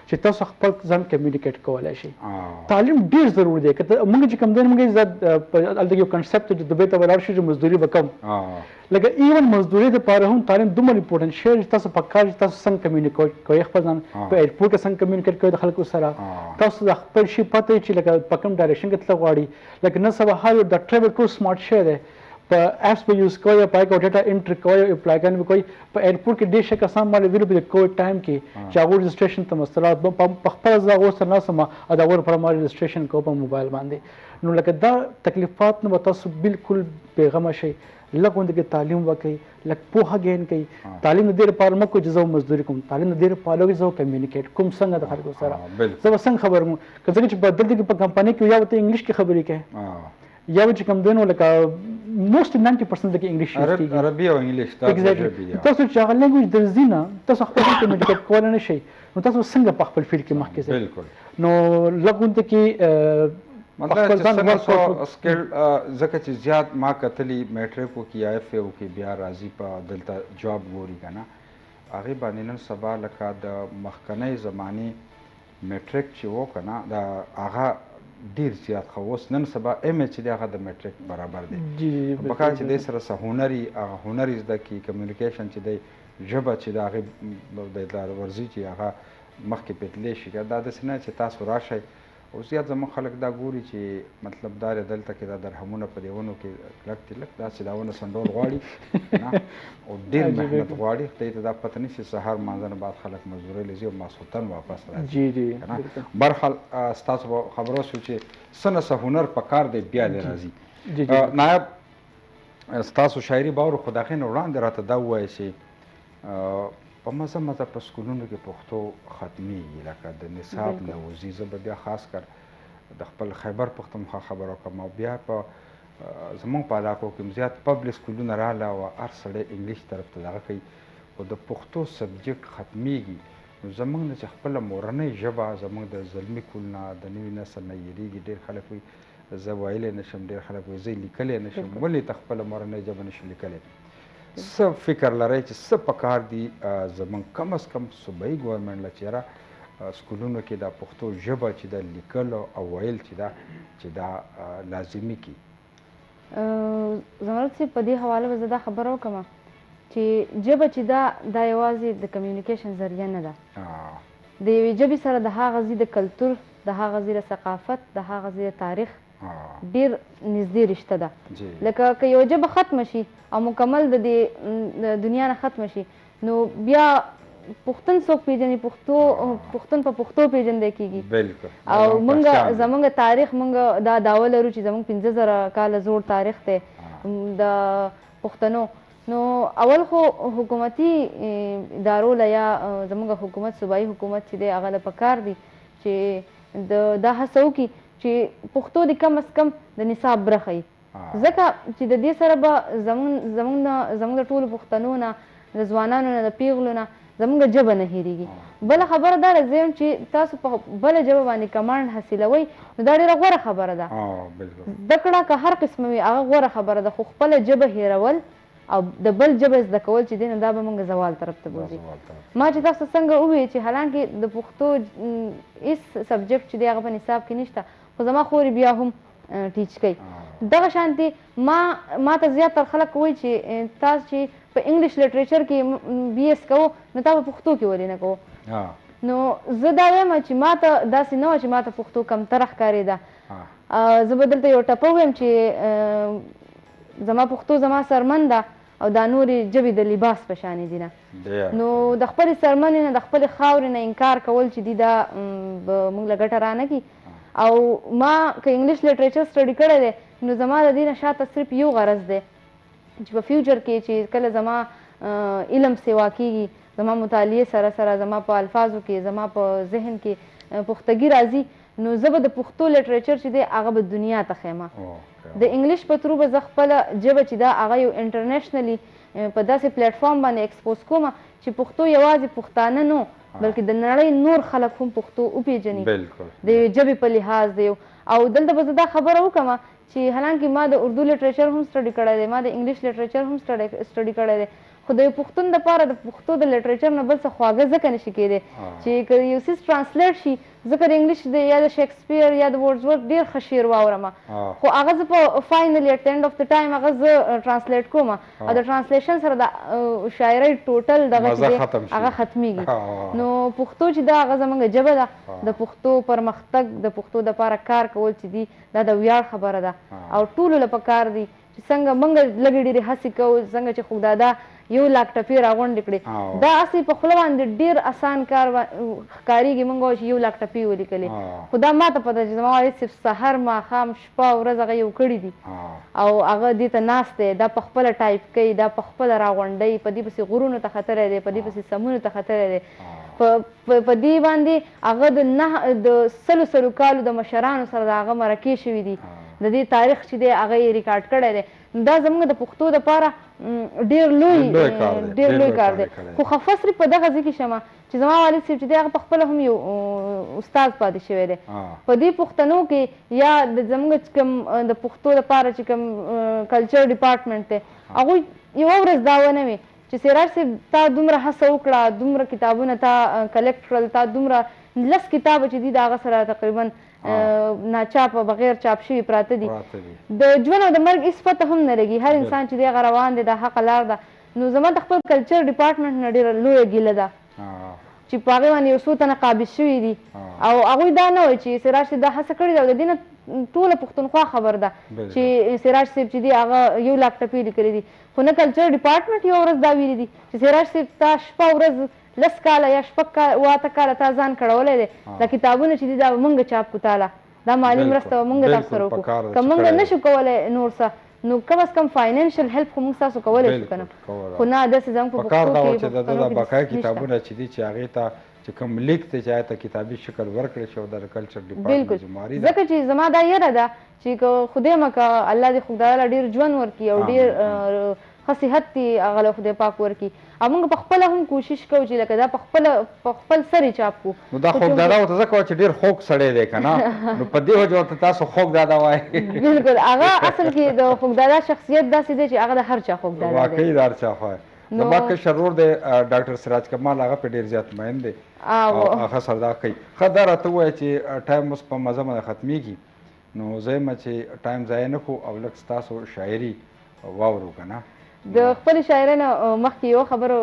S2: چې تاسو خپل ځان کمیونیکیټ کولی شئ تعلیم ډېر ضروري دی که موږ چې کوم دی موږ هلته یو کنسپټ چې دبۍ ته ولاړ شو چې مزدوري به کوم لکه ایون مزدوري دپاره هم تعلیم دومره امپورټنټ شی چې تاسو په کار چې تاسو څنګه کمیونیکیټ کوئ خپل ځان په ایرپورټ کې څنګه کمیونیکیټ کوئ د خلکو سره تاسو د خپل شي پته چې لکه په کوم ډایرکشن کې تلل غواړي لکه نن سبا هر یو د ټریول ټول سمارټ شی دی په ایپس به یوز کوئ یا په هغې کې ډیټا انټر کوئ او اپلای کول به کوئ په ایرپورټ کې ډېر شه کسان ما لیدلي په د کووډ ټایم کې چې هغو رجسټریشن ته مستلات په خپله زه هغو سره ناست یم او د هغو لپاره ما رجسټریشن کوم په موبایل باندې نو لکه دا تکلیفات نه به تاسو بالکل بېغمه شئ لږ غوندې کې تعلیم وکړئ لږ پوهه ګین کړئ تعلیم د دې لپاره مه کوئ چې زه مزدوري کوم تعلیم د دې لپاره چې زه کمیونیکیټ کوم څنګه د خلکو سره زه به څنګه خبر م که ځکه چې په دلته کې په کمپنۍ کې یا به ته انګلیش کې خبرې کوې یا به چې کوم دی نو لکه موسټ 90% کې انګلیش یوز کېږي
S1: عربي او انګلیش
S2: تاسو چې هغه لینګویج درځي نه تاسو خپل کمیونیکیټ کولی نه شئ نو تاسو څنګه په خپل فیلډ کې مخکې ځئ
S1: بالکل
S2: نو لږ غوندې کې
S1: مطلب چې څنګه سکل ځکه چې زیات ما کتلي میټرک وکړي یا اف ای وکړي بیا راځي په دلته جاب ګوري که نه هغې باندې نن سبا لکه د مخکنۍ زمانې میټرک چې و که نه د هغه ډیر زیات خو اوس نن سبا ایم ای چې دی هغه د میټرک برابر دی پکار چې دی سره څه هنري هغه هنري زده کړي کمیونیکیشن چې دی ژبه چې د هغې د لارې ورځي چې هغه مخکې پتلی شي دا داسې نه چې تاسو راشئ او زیات زموږ خلک دا ګوري چې مطلب دا دلته کې دا درهمونه په دې ونو کې کلک دي لږ داسې دا ونه سنډول غواړي او ډېر محنت غواړي خدای ته دا پته نه شي سهار لمانځه نه بعد خلک مزدورۍ له ځي او ماسخوتن واپس راځي برحال ستاسو خبرو شو چې څه نه څه هنر په کار دی بیا دې راځي نایب ستاسو شاعري باور خو د هغې نه وړاندې راته دا ووایه چې په مزه په سکولونو کې پښتو ختمیږي، لکه د نصاب نه وځي. زه به بیا خاص کر د خپل خیبر پښتونخوا خبرو کوم، او بیا په زمونږ په علاقو کې زیات پبلک سکولونه راغله او هر سړی انګلیش طرف ته دغه کوي، خو د پښتو سبجیکټ ختمیږي. نو زمونږ نه چې خپله مورنۍ ژبه زمونږ د زلمي کول نه د نوي نسل نه یېرېږي. ډېر خلک وایي زه ویلی نه شم، ډېر خلک وایي زه یې لیکلی نه شم. ولې ته خپله مورنۍ ژبه نه شو لیکلی؟ څه فکر لرئ چې څه پکار دي زمونږ کم از کم صوبایي ګورنمنټ له چېره سکولونو کې دا پښتو ژبه چې دا لیکل او ویل چې دا لازمي کړي؟
S3: زمرد صاحب په دې حواله به زه دا خبره وکړم چې ژبه چې دا یوازې د کمیونیکیشن ذریعه نه ده. د یوې ژبې سره د هغه ځای د کلتور، د هغه ځای د ثقافت، د هغه ځای د تاریخ ډېر نږدې رشته ده. لکه که یوه ژبه ختمه شي او مکمل د دې دنیا نه ختمه شي، نو بیا پښتون څوک پیژني؟ پښتون په پښتو پیژندی کېږي. او زمونږ تاریخ مونږ دا دعوه لرو چې زمونږ 15,000 کاله زوړ تاریخ دی د پښتنو. نو اول خو حکومتي ادارو له یا زمونږ حکومت صوبایي حکومت چې دی هغه له پکار دي چې دا هڅه وکړي چې پښتو د کم از کم د نصاب برخه وي، ځکه چې د دې سره به زمونږ د ټولو پښتنو نه، د ځوانانو نه، د پیغلو نه زمونږ ژبه نه هېرېږي. بله خبره دا ده زه یم چې تاسو په بله ژبه باندې کمانډ حاصلوئ، نو دا ډېره غوره خبره ده. زده کړه که هر قسمه وي هغه غوره خبره ده، خو خپله ژبه هېرول او د بل ژبه زده کول چې دی نو دا به موږ زوال طرف ته بوځي. ما چې تاسو څنګه ووایي چې حالانکې د پښتو هېڅ سبجیکټ چې دی هغه په نصاب کې نشته، خو زما خورې بیا هم ټیچ کوي. دغه شانتې ما ته زیاتره خلک وایي چې تاسو چې په انګلیش لټریچر کې بي ایس کوو نو تا په پښتو کې ولې نه کوو؟ نو زه دا وایم چې ما ته داسې نه وه چې ما ته پښتو کمتره ښکارېده. زه به دلته یو ټپه ووایم چې زما پښتو زما سرمن ده او دا نورې ژبې د لباس په شانې دي نه. نو د خپلې سرمنې نه، د خپلې خاورې نه انکار کول چې دي دا به موږ له ګټه رانه کړي. او ما که انګلیش لټریچر سټډي کړی دی نو زما د دې نه شاته صرف یو غرض دی چې په فیوچر کې چې کله زما علم سیوا کېږي، زما مطالعې سره سره زما په الفاظو کې، زما په ذهن کې پختګي راځي، نو زه به د پښتو لټریچر چې دی هغه به دنیا ته ښیمه. د انګلیش په ترو به زه خپله ژبه چې ده هغه یو انټرنیشنلي په داسې پلیټفارم باندې ایکسپوز کومه چې پښتو یوازې پښتانه نو بلکې د نړۍ نور خلک هم پښتو وپېژني د یوې ژبې په لحاظ دی. او دلته به زه دا خبره وکړم چې حالانکې ما د اردو لټریچر هم سټډي کړی دی، ما د انګلیش لټریچر هم سټډي کړی دی، خو د یو پښتون دپاره د پښتو د لټریچر نه بل څه خواږه ځکه نشي کېدی چې که یو څیز ټرانسلیټ شي، ځکه د انګلیش یا د شیکسپیر یا د ورډزورث ډېر ښه شعر واورم، خو هغه زه په فاینلي اټ د اینډ اف د ټایم هغه زه ټرانسلیټ کوم او د ټرانسلیشن سره د شاعرۍ ټوټل دغه چې دی هغه ختمیږي. نو پښتو چې ده هغه زموږ ژبه ده، د پښتو پرمختګ، د پښتو دپاره کار کول چې دي دا د ویاړ خبره ده او ټولو له پکار دي چې څنګه موږ لږې ډېرې هڅې کوو، څنګه چې خدادا 1,00,000 ټپې راغونډې کړې، دا هسې په خوله باندې ډېر اسان کار ښکارېږي. موږ وایو چې 1,00,000 ټپې ولیکلې، خو دا ما ته پته چې زما والد صرف سحر ماښام شپه ورځ هغه یو کړي دي او هغه دې ته ناست دی، دا په خپله ټایپ کوي، دا په خپله راغونډوي، په دې پسې غرونو ته ختلی دی، په دې پسې سمونو ته ختلی دی، په دې باندې هغه د 100 کالو د مشرانو سره د هغه مرکې شوي دي، د دې تاریخ چې دی هغه یې ریکارډ کړی دی. دا زموږ د پښتو دپاره ډېر لوی کار دی. خو خفه صرف په دغه ځای کې شمه چې زما والد صاحب چې دی هغه پخپله هم یو استاد پاتې شوی دی. په دې پښتنو کې یا زموږ کوم د پښتو دپاره چې کوم کلچر ډپارټمنټ دی هغوی یوه ورځ دا ونه وي چې سراج صاحب تا دومره هڅه وکړه، دومره کتابونه تا کلکټ کړل، تا دومره 10 کتابه چې دي د هغه سره تقریبا ناچاپه بغیر چاپ شوي پراته دي. د ژوند او د مرګ هېڅ پته هم نه لګي، هر انسان چې دی هغه روان دی د حقه لار ده. نو زما د خپل کلچر ډپارټمنټ نه ډېره لویه ګیله ده چې په هغې باندې یو څو تنه قابض شوي دي او هغوی دا نه وایي چې سراج صاحب دا هڅه کړې ده او د دې نه ټوله پښتونخوا خبر ده چې سراج صاحب چې دی هغه 1,00,000 ټپې لیکلي دي، خو نه کلچر ډپارټمنټ یوه ورځ دا ویلي دي چې سراج صاحب تا شپه ورځ 10 کاله یا 8 کاله تا ځان کړولی دی، دا کتابونه چې دي دا به مونږ چاپ کړو، تاله دا مالي مرسته به مونږ تاسو سره وکړو، که مونږ نه شو کولی نور څه نو کم از کم فاینانشل هیلپ خو موږ تاسو کولی شو که نه خو نه داسې زموږ په
S1: پکار دا و
S3: پښتو
S1: چې د ده د بقایي کتابونه چې دي چې هغې ته چې کوم لیک دی چې هغې ته کتابي شکل ورکړی شي او د کلچر ډپارټمنټ ذمهواري ده
S3: ځکه چې زما دا یره ده چې که خدای مکه الله دې خدای له ډېر ژوند ورکړي او ډېر ښه صحت دې هغه له خدای پاک ورکړي او موږ په خپله هم کوشش کوو چې لکه دا په خپل سر یې چاپ کړو
S1: نو دا خوږ دادا ورته ځکه وایي چې ډېر خوږ سړی دی که نه نو په دې وجه ورته تاسو خوږ دادا وایي
S3: بلکل هغه اصل کې د خوږ دادا شخصیت داسې دی چې هغه د هر چا خوږ دادا دی
S1: واقعي د هر چا خوښ زما کشر ورور دی ډاکټر سراج کمال هغه پې ډېر زیات مین دی او هغه سره دا کوي ښه دا راته ووایه چې ټایم اوس په مزه مزه ختمېږي نو زه یم چې ټایم ضایع نه کړو او لږ ستاسو شاعري واورو که نه
S3: د خپلې شاعرۍ نه مخکې یو خبرو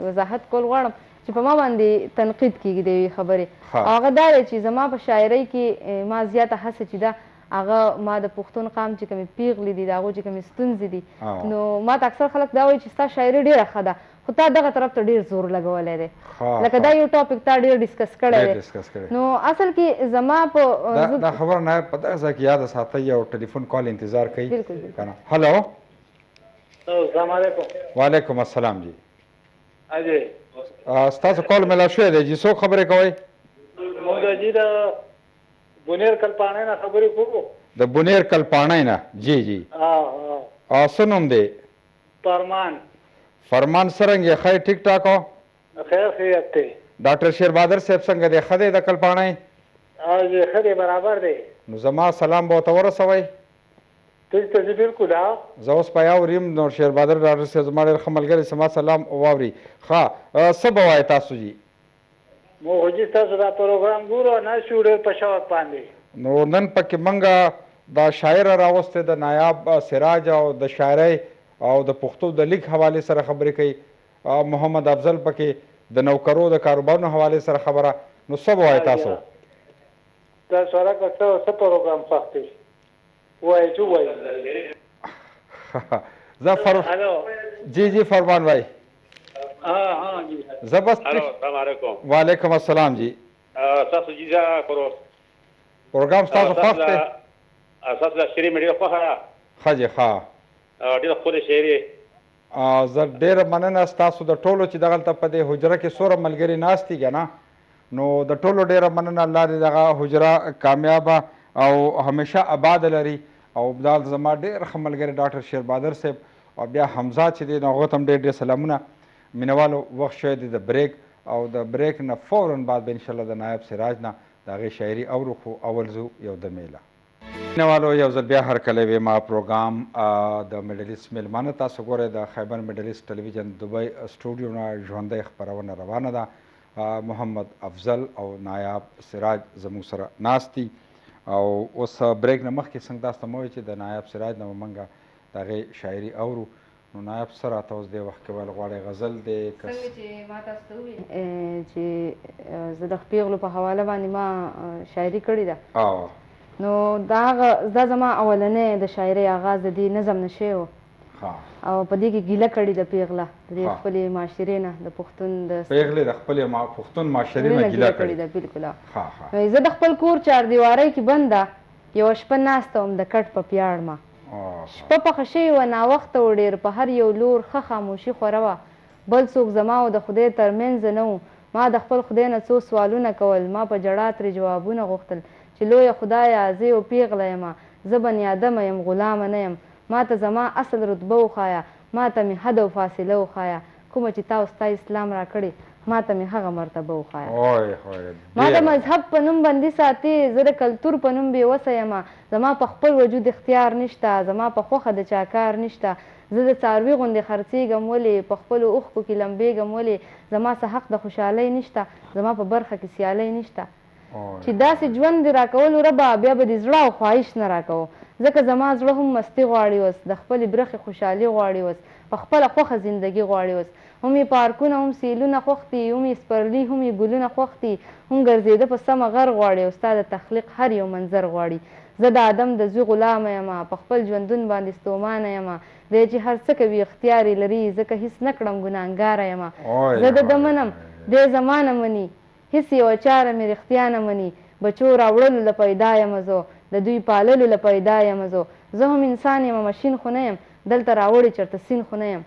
S3: وضاحت کول غواړم چې په ما باندې تنقید کېږي د یوې خبرې هغه دا دی چې زما په شاعرۍ کې ما زیاته هڅه چې ده هغه ما د پښتون قام چې کومې پیغلې دي د هغو چې کومې ستونزې دي نو ما ته اکثر خلک دا وایي چې ستا شاعري ډېره ښه ده خو تا دغه طرف ته ډېر زور لګولی دی لکه دا یو ټاپک تا ډېر ډسکس کړی دی نو اصل کې زما په
S1: دا خبره نه په دغه ځای کې یاده ساتئ او ټلیفون کال انتظار کوي که نه هلو
S4: السلام علیکم
S1: وعلیکم السلام جی
S4: اجي
S1: ستاسو کال ملا شوی دی جی څوک خبرې کوئ
S4: موږ جی د بونیر کلپاڼۍ نه خبرې کوو
S1: د بونیر کلپاڼۍ نه جی جی څه نوم دی
S4: فرمان
S1: فرمان څرنګه یې ښه ټیک ټاک و
S4: خیر خیریت دی
S1: ډاکټر شیر بهادر صاحب څنګه دی ښه دی د کلپاڼۍ
S4: ښه دی برابر دی
S1: نو زما سلام به ورته ورسوئ
S4: ته بالکل
S1: زه اوس په یو ریم نو شیر بهادر ډاکټر صاحب زما ډېر ښه ملګری زما سلام واوري ښه څه به وایې تاسو جي
S4: موږ خو جي ستاسو دا پروګرام ګورو ناست یو ډېر په شوق باندې
S1: نو نن پکې موږ دا شاعره راوستې د نایاب سراج او د شاعرۍ او د پښتو د لیک حوالې سره خبرې کوي محمد افضل پکې د نوکرو د کاروبارونو حوالې سره خبره نو څه به وایې تاسو
S4: تاسو راکړه څه پروګرام خوښ دی وایي چې وایي
S1: جی جی فرمان بھائی زبردست
S5: السلام علیکم
S1: وعلیکم السلام جی
S5: تاسو جیزا کورو
S1: پروګرام تاسو خوښ دی
S5: تاسو د شعري مې ډېره خوښه ده
S1: ښه جی ښه
S5: ډېره ښکلې شعري
S1: زه ډېره مننه ستاسو د ټولو چې دغلته په دې حجره کې څومره ملګري ناست دي که نه نو د ټولو ډېره مننه الله دې دغه حجره کامیابه او همیشه آباد لري او دا زما ډېر ښه ملګری ډاکټر شیر بهادر صاحب او بیا حمزه چې دی نو هغه ته هم ډېر ډېر سلامونه مینوالو وخت شوی دی د بریک او د بریک نه فورا بعد به انشاءالله د نایب سراج نه د هغې شاعري اورو خو اول زو یو د میله مینوالو یو ځل بیا هرکلی وې ما پروګرام د میډلیسټ میلمانه تاسو ګورئ د خیبر میډلیسټ ټلویزیون دبۍ سټوډیو نه ژوندۍ خپرونه روانه ده محمد افضل او نایاب سراج زموږ سره ناست دي او اوس بریک نه مخکې څنګه تاسو ته مه وایي چې د نایب سراج نه به موږ د هغې شاعري اورو نو نایب څه راته اوس دې وخت کې ویل غواړئ غزل دی
S3: څنګه چې ما تاسو ته وویل چې زه د پیغلو په حواله باندې ما شاعري کړې ده نو دا زما اولنی د شاعرۍ آغاز د دې نظم نه شوی و او په دې کې ګیله کړې ده پیغله د دې خپلې معاشرې نه د پښتون د
S1: پیغلې د خپلې پښتون معاشرې نه ګیله کړې
S3: ده بالکل زه د خپل کور چاردیوارۍ کې بنده یوه شپه ناسته وم د کټ په پیاړ ما شپه پخه شوې وه ناوخته و ډېر په هر یو لور ښه خاموشي خوره وه بل څوک زما او د خدای ترمنځ نه و ما د خپل خدای نه څو سوالونه کول ما په ژړا ترې جوابونه غوښتل چې لویه خدایه زه یو پیغله یم زه بني ادمه یم غلامه نه یم ما ته زما اصل رتبه وښایه ما ته مې حد او فاصله وښایه کومه چې تا او ستا اسلام راکړې ما ته مې هغه مرتبه وښایه ما د مذهب په نوم بندي ساتې زه د کلتور په نوم بېوسه یم زما په خپل وجود اختیار نشته زما په خوښه د چا کار نشته زه د څاروي غوندې خرڅېږم ولې په خپلو اوښکو کې لمبېږم ولې زما څه حق د خوشحالۍ نشته زما په برخه کې سیالۍ نشته چې داسې ژوند دې راکولو ربه بیا به دې زړه او خواهش نه راکوو ځکه زما زړه هم مستي غواړي اوس د خپلې برخې خوشحالي غواړي اوس په خپله خوښه زندګي غواړي اوس هم یې پارکونه هم سیلونه خوښ دي هم یې سپرلي هم یې ګلونه خوښ دي هم ګرځېده په سمه غر غواړي او ستا د تخلیق هر یو منظر غواړي زه د آدم د زوی غلامه یم په خپل ژوندون باندې ستومانه یم دی چې هر څه کوي اختیار یې لري ځکه هېڅ نه کړم ګناهګاره یم زه د ده منم دی زما نه مني هېڅ یوه چاره مې رښتیا نه مني بچو راوړلو له پیدا یم زه د دوی پاللو له پیدا یم زه زه هم انسان یم ماشین خو نه یم دلته راوړې چېرته سین خو نه یم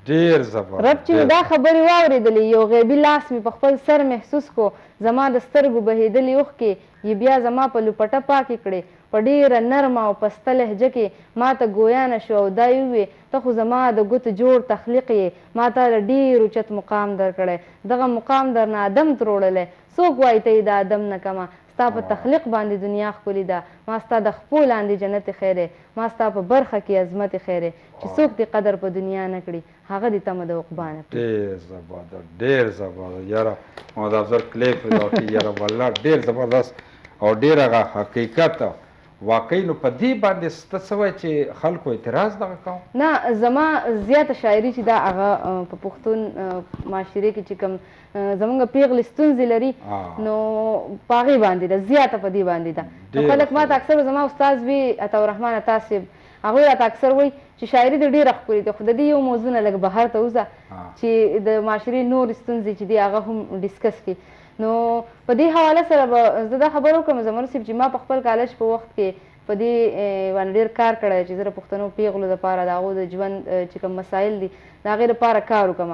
S1: ډېر زبردست
S3: رب چې مې دا خبرې واورېدلې یو غیبي لاس مې په خپل سر محسوس کو زما د سترګو بهېدلې اوښکې یې بیا زما په لوپټه پاکې کړې په ډېره نرمه او پسته لهجه کې ما ته ګویا نه شو او دا یې ووې ته خو زما د ګوتو جوړ تخلیق یې ما تا له ډېر اوچت مقام درکړی دغه مقام درنه ادم تروړلی څوک وایي ته یې د ادم نه کمه ستا په تخلیق باندې دنیا ښکلې ده ما ستا د خپو لاندې جنت خیر دی ما ستا په برخه کې عظمت خیر دی چې څوک دې قدر په دنیا نه کړي هغه دې تمه د عقبا نه کړي
S1: ډېر زبردست ډېر زبردست یاره محمد افضل کلیپ اضافي یاره والله ډېر زبردست او ډېر هغه حقیقت واقعي نو په دې باندې ته څه وایې چې خلکو اعتراض دغه کوم
S3: نه زما زیاته شاعري چې دا هغه په پښتون معاشرې کې چې کوم زمونږ پیغلې ستونزې لري نو په هغې باندې ده زیاته په دې باندې ده نو خلک ما ته اکثر زما استاد وي عطاالرحمن عطا صاحب هغوی راته اکثر وایي چې شاعري دې ډېره ښکلې ده خو د دې یو موضوع نه لږ بهر ته وځه چې د معاشرې نورې ستونزې چې دي هغه هم ډسکس کړي نو په دې حواله سره به زه دا خبره وکړم زمر صاحب چې ما په خپل کالج په وخت کې په دې باندې ډېر کار کړی چې زه د پښتنو پیغلو دپاره د هغو د ژوند چې کوم مسایل دي د هغې دپاره کار وکړم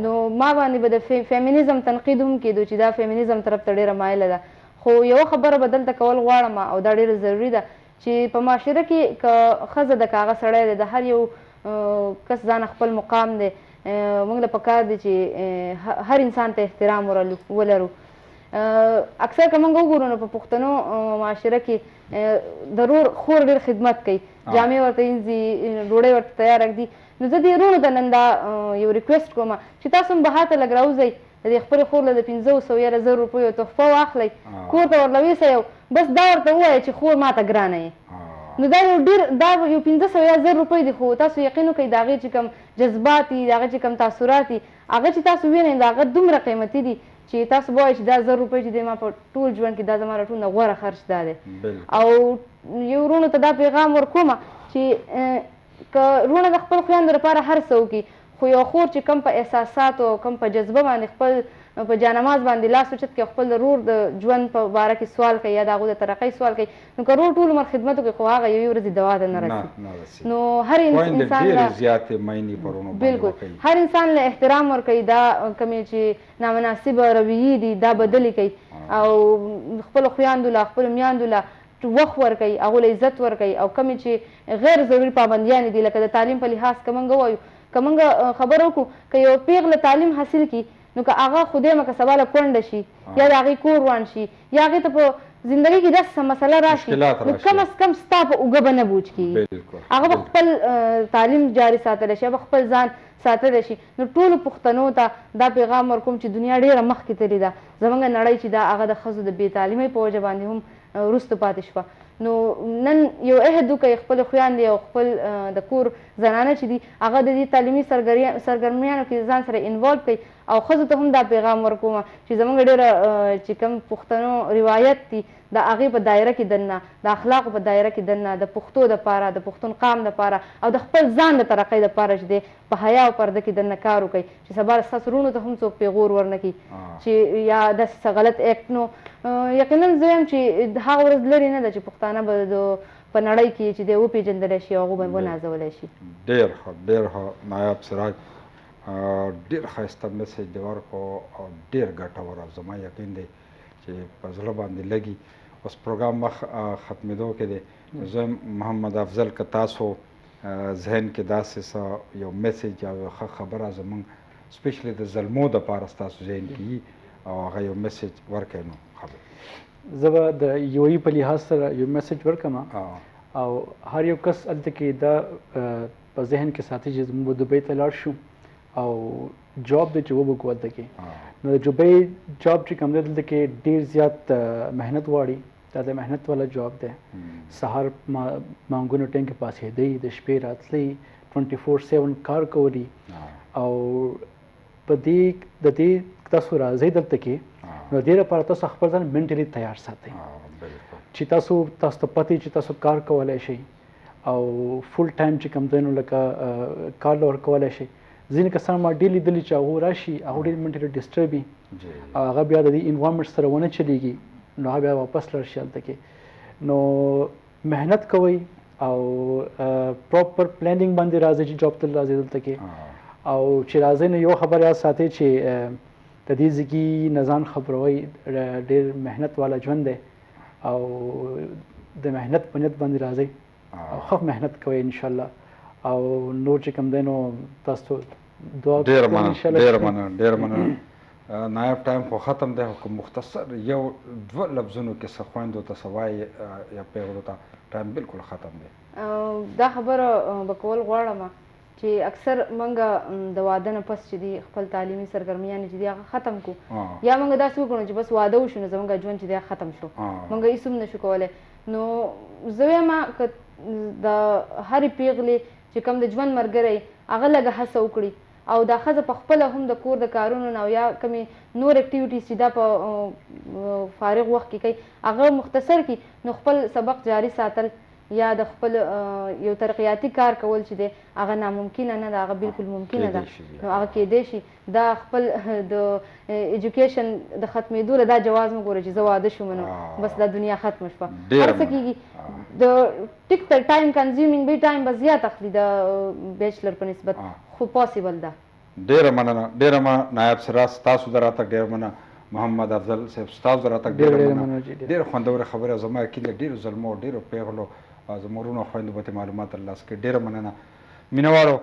S3: نو ما باندې به د فیمینیزم تنقید هم کېدو چې دا فیمینیزم طرف ته ډېره مایله ده خو یوه خبره به دلته کول غواړم او دا ډېره ضروري ده چې په معاشره کې که ښځه ده که هغه سړی دی د هر یو کس ځان خپل مقام دی موږ له پکار دی چې هر انسان ته احترام ولرو اکثر که موږ وګورو نو په پښتنو معاشره کې ضرور خور ډېر خدمت کوي جامې ورته وینځي ډوډۍ ورته تیاره ږدي نو زه دې وروڼو ته نن دا یو ریکویسټ کوم چې تاسو هم بهر ته لږ راوځئ د دې خپلې خور له د 500 یا 1000 روپیو تحفه واخلئ کور ته ورله ویسئ بس دا ورته ووایه چې خور ماته ګرانه یې نو دا یو ډېر دا یو 500 یا 1000 روپۍ دي خو تاسو یقین وکړئ د هغې چې کوم جذبات دي د هغې چې کوم تاثرات دي هغه چې تاسو وینئ د هغه دومره قیمتي دي چې تاسو به وایئ چې دا 1000 روپۍ چې دی ما په ټول ژوند کې دا زما له ټول نه غوره خرچ دا دی او یو وروڼو ته دا پیغام ورکوم چې که وروڼه د خپل خویندو لپاره هر څه وکړي خو یو خور چې کم په احساساتو او کم په جذبه باندې خپل په جانماز باندې لاس اوچت کړي خپل د ورور د ژوند په باره کې سوال کوي یا د هغو د ترقۍ سوال کوي نو که ورور ټول عمر خدمت وکړي خو هغه یوې ورځې دوا ته نه رسي نو هر انسان بلکل هر انسان له احترام ورکوي دا کومې چې نامناسبه رویې دي دا بدلې کوي او خپلو خویندو له خپلو میاندو له وخت ورکوي هغو له عزت ورکوي او کومې چې غیر ضروري پابندیانې دي لکه د تعلیم په لحاظ که موږ ووایو که موږ خبره وکړو که یو پیغله تعلیم حاصل کړي نو که هغه خدای مکه سبا له کونډه شي یا د هغې کور روان شي یا هغې ته په زندګۍ کې داسې څه مسله راشي نو کم از کم ستا په اوږه به نه بوج کېږي هغه به خپل تعلیم جاري ساتلی شي هغه به خپل ځان ساتلی شي نو ټولو پښتنو ته دا پیغام ورکوم چې دنیا ډېره مخکې تللې ده زموږ نړۍ چې دا هغه د ښځو د بې تعلیمۍ په وجه باندې هم وروسته پاتې شوه نو نن یو عهد وکړئ خپلې خویندې او خپل د کور زنانه چې دي هغه د دې تعلیمي سرګرمیانو کې ځان سره انوالو کړئ او ښځو ته هم دا پیغام ورکوم چې زموږ ډېره چې کوم پښتنو روایت دي د هغې په دایره کې دننه د اخلاقو په دایره کې دننه د پښتو دپاره د پښتون قام دپاره او د خپل ځان د ترقۍ دپاره چې دی په حیا او پرده کې دننه کار وکړئ چې سبا ستاسو وروڼو ته هم څوک پیغور ورنه کړي چې یا داسې څه غلط ایکټ نو یقینا زه یم چې هغه ورځ لرې نه ده چې پښتانه به په نړۍ کې چې دی وپېژندلی شي او هغو به ونازولی شي
S1: ډېر ښه ډېر ښه نایب سراج ډېر ښایسته میسج دې ورکړو او ډېر ګټور او زما یقین دی چې په زړه باندې لګي اوس پروګرام مخ ختمېدو کې دی زه محمد افضل که تاسو ذهن کې داسې څه یو میسج یا یو ښه خبره زموږ سپیشلی د زلمو دپاره ستاسو ذهن کې وي او هغه یو میسج ورکړئ نو
S2: زه به د یو ای په لحاظ سره یو میسج ورکړم او هر یو کس هلته کې دا په ذهن کې ساتي چې زموږ به دوبۍ ته لاړ شو او جاب دی چې وبکو هلته کې نو د دوبۍ جاب چې کوم دی دلته کې ډېر زیات محنت غواړي دا د محنت والا جاب دی سهار مانګونو ټایم کې پاڅېدی د شپې راتلی 24/7 کار کولی او په دې د دې تاسو راځئ دلته کې نو دې لپاره تاسو خپل ځان منټلي تیار ساتئ چې تاسو ته پته چې تاسو کار کولی شئ او فل ټایم چې کوم دی نو لکه کار له ورکولی شئ ځینې کسان ما ډېر لیدلي چې هغو راشي هغو ډېر منټلي ډسټرب وي او هغه بیا د دې انوایرمنټ سره ونه چلیږي نو هغه بیا واپس لاړ شي هلته کې نو محنت کوئ او پراپر پلانینګ باندې راځي چې جاب ته راځي دلته کې او چې راځي نو یو خبر یاد ساتي چې د دې ځکه نزان خبروي ډېر مهنت والا ژوند دی او د مهنت په نیت باندې راځي او ښه مهنت کوئ ان شاء الله او نور چې کوم دی نو تاسو دعا
S1: ډېره مننه نایب ټایم خو ختم دی خو مختصر یو دوه لفظونو کې څه خویندو ته څه وایي یا پیغلو ته ټایم بالکل ختم دی
S3: دا خبره به کول غواړم چې اکثر موږ د واده نه پس چې دی خپل تعلیمي سرګرمیانې چې دی هغه ختم کو یا موږ داسې وکړو چې بس واده وشو نو زموږ ژوند چې دی ختم شو موږ هېڅ هم نشو کولی نو زه وایم که د هرې پیغلې چې کوم د ژوند ملګری هغه لږه هڅه وکړي او دا ښځه په خپله هم د کور د کارونو نه او یا کومې نور اکټیویټیز چې دا په فارغ وخت کې کوي هغه مختصر کړي نو خپل سبق جاري ساتل یا د خپل یو ترقیاتي کار کول چې دی هغه ناممکنه نه ده هغه بالکل ممکنه ده نو هغه کیدی شي دا خپل د ایجوکیشن د ختمېدو له دا جواز مه ګوره چې زه واده شوم نو بس دا دنیا ختمه شوه هر څه کېږي د ټیک تر ټایم کنزیومینګ به ټایم به زیات اخلي د بیچلر په نسبت خو پاسبل ده
S1: ډېره مننه نایب سراج تاسو د راتګ ډېره مننه محمد افضل صاحب ستاسو د راتګ ډېره مننه ډېره خوندوره خبره زما یقین دی ډېرو زلمو ډېرو پیغلو زموږ ورونو خویندو به معلومات ترلاسه کړي ډېره مننه مینهوالو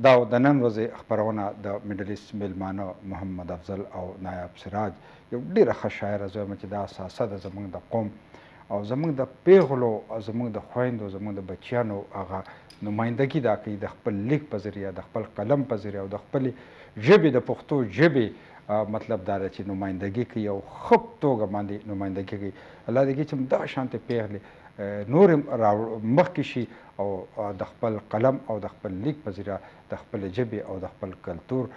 S1: دا د نن ورځې خپرونه د میډل ایسټ میلمانه محمد افضل او نایب سراج یو ډېره ښه شاعره زه وایم چې دا اساسه ده زموږ د قوم او زموږ د پیغلو او زموږ د خویندو زموږ د بچیانو هغه نمایندګي دا کوي د خپل لیک په ذریعه د خپل قلم په ذریعه او د خپلې ژبې د پښتو ژبې مطلب دا ده چې نمایندګي کوي او ښه توګه باندې نمایندګي کوي الله دې کوي چې دا شانتې پیغلې نور مخکې شي او د خپل قلم او د خپل لیک په ذریعه د خپل ژبې او د خپل کلتور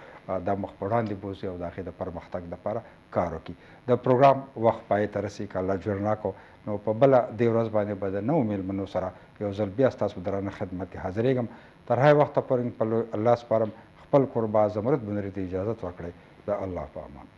S1: دا مخ په وړاندې بوځي او د هغې د پرمختګ دپاره کار وکړي د پروګرام وخت پای ته رسي که الله جوړ راکړو نو په بله دې ورځ باندې به د نوو میلمنو سره یو ځل بیا ستاسو درانه خدمت کې حاضرېږم تر هغې وخته پورې په الله سپارم خپل کوربه زمرد بنري ته اجازت ورکړئ د الله په امان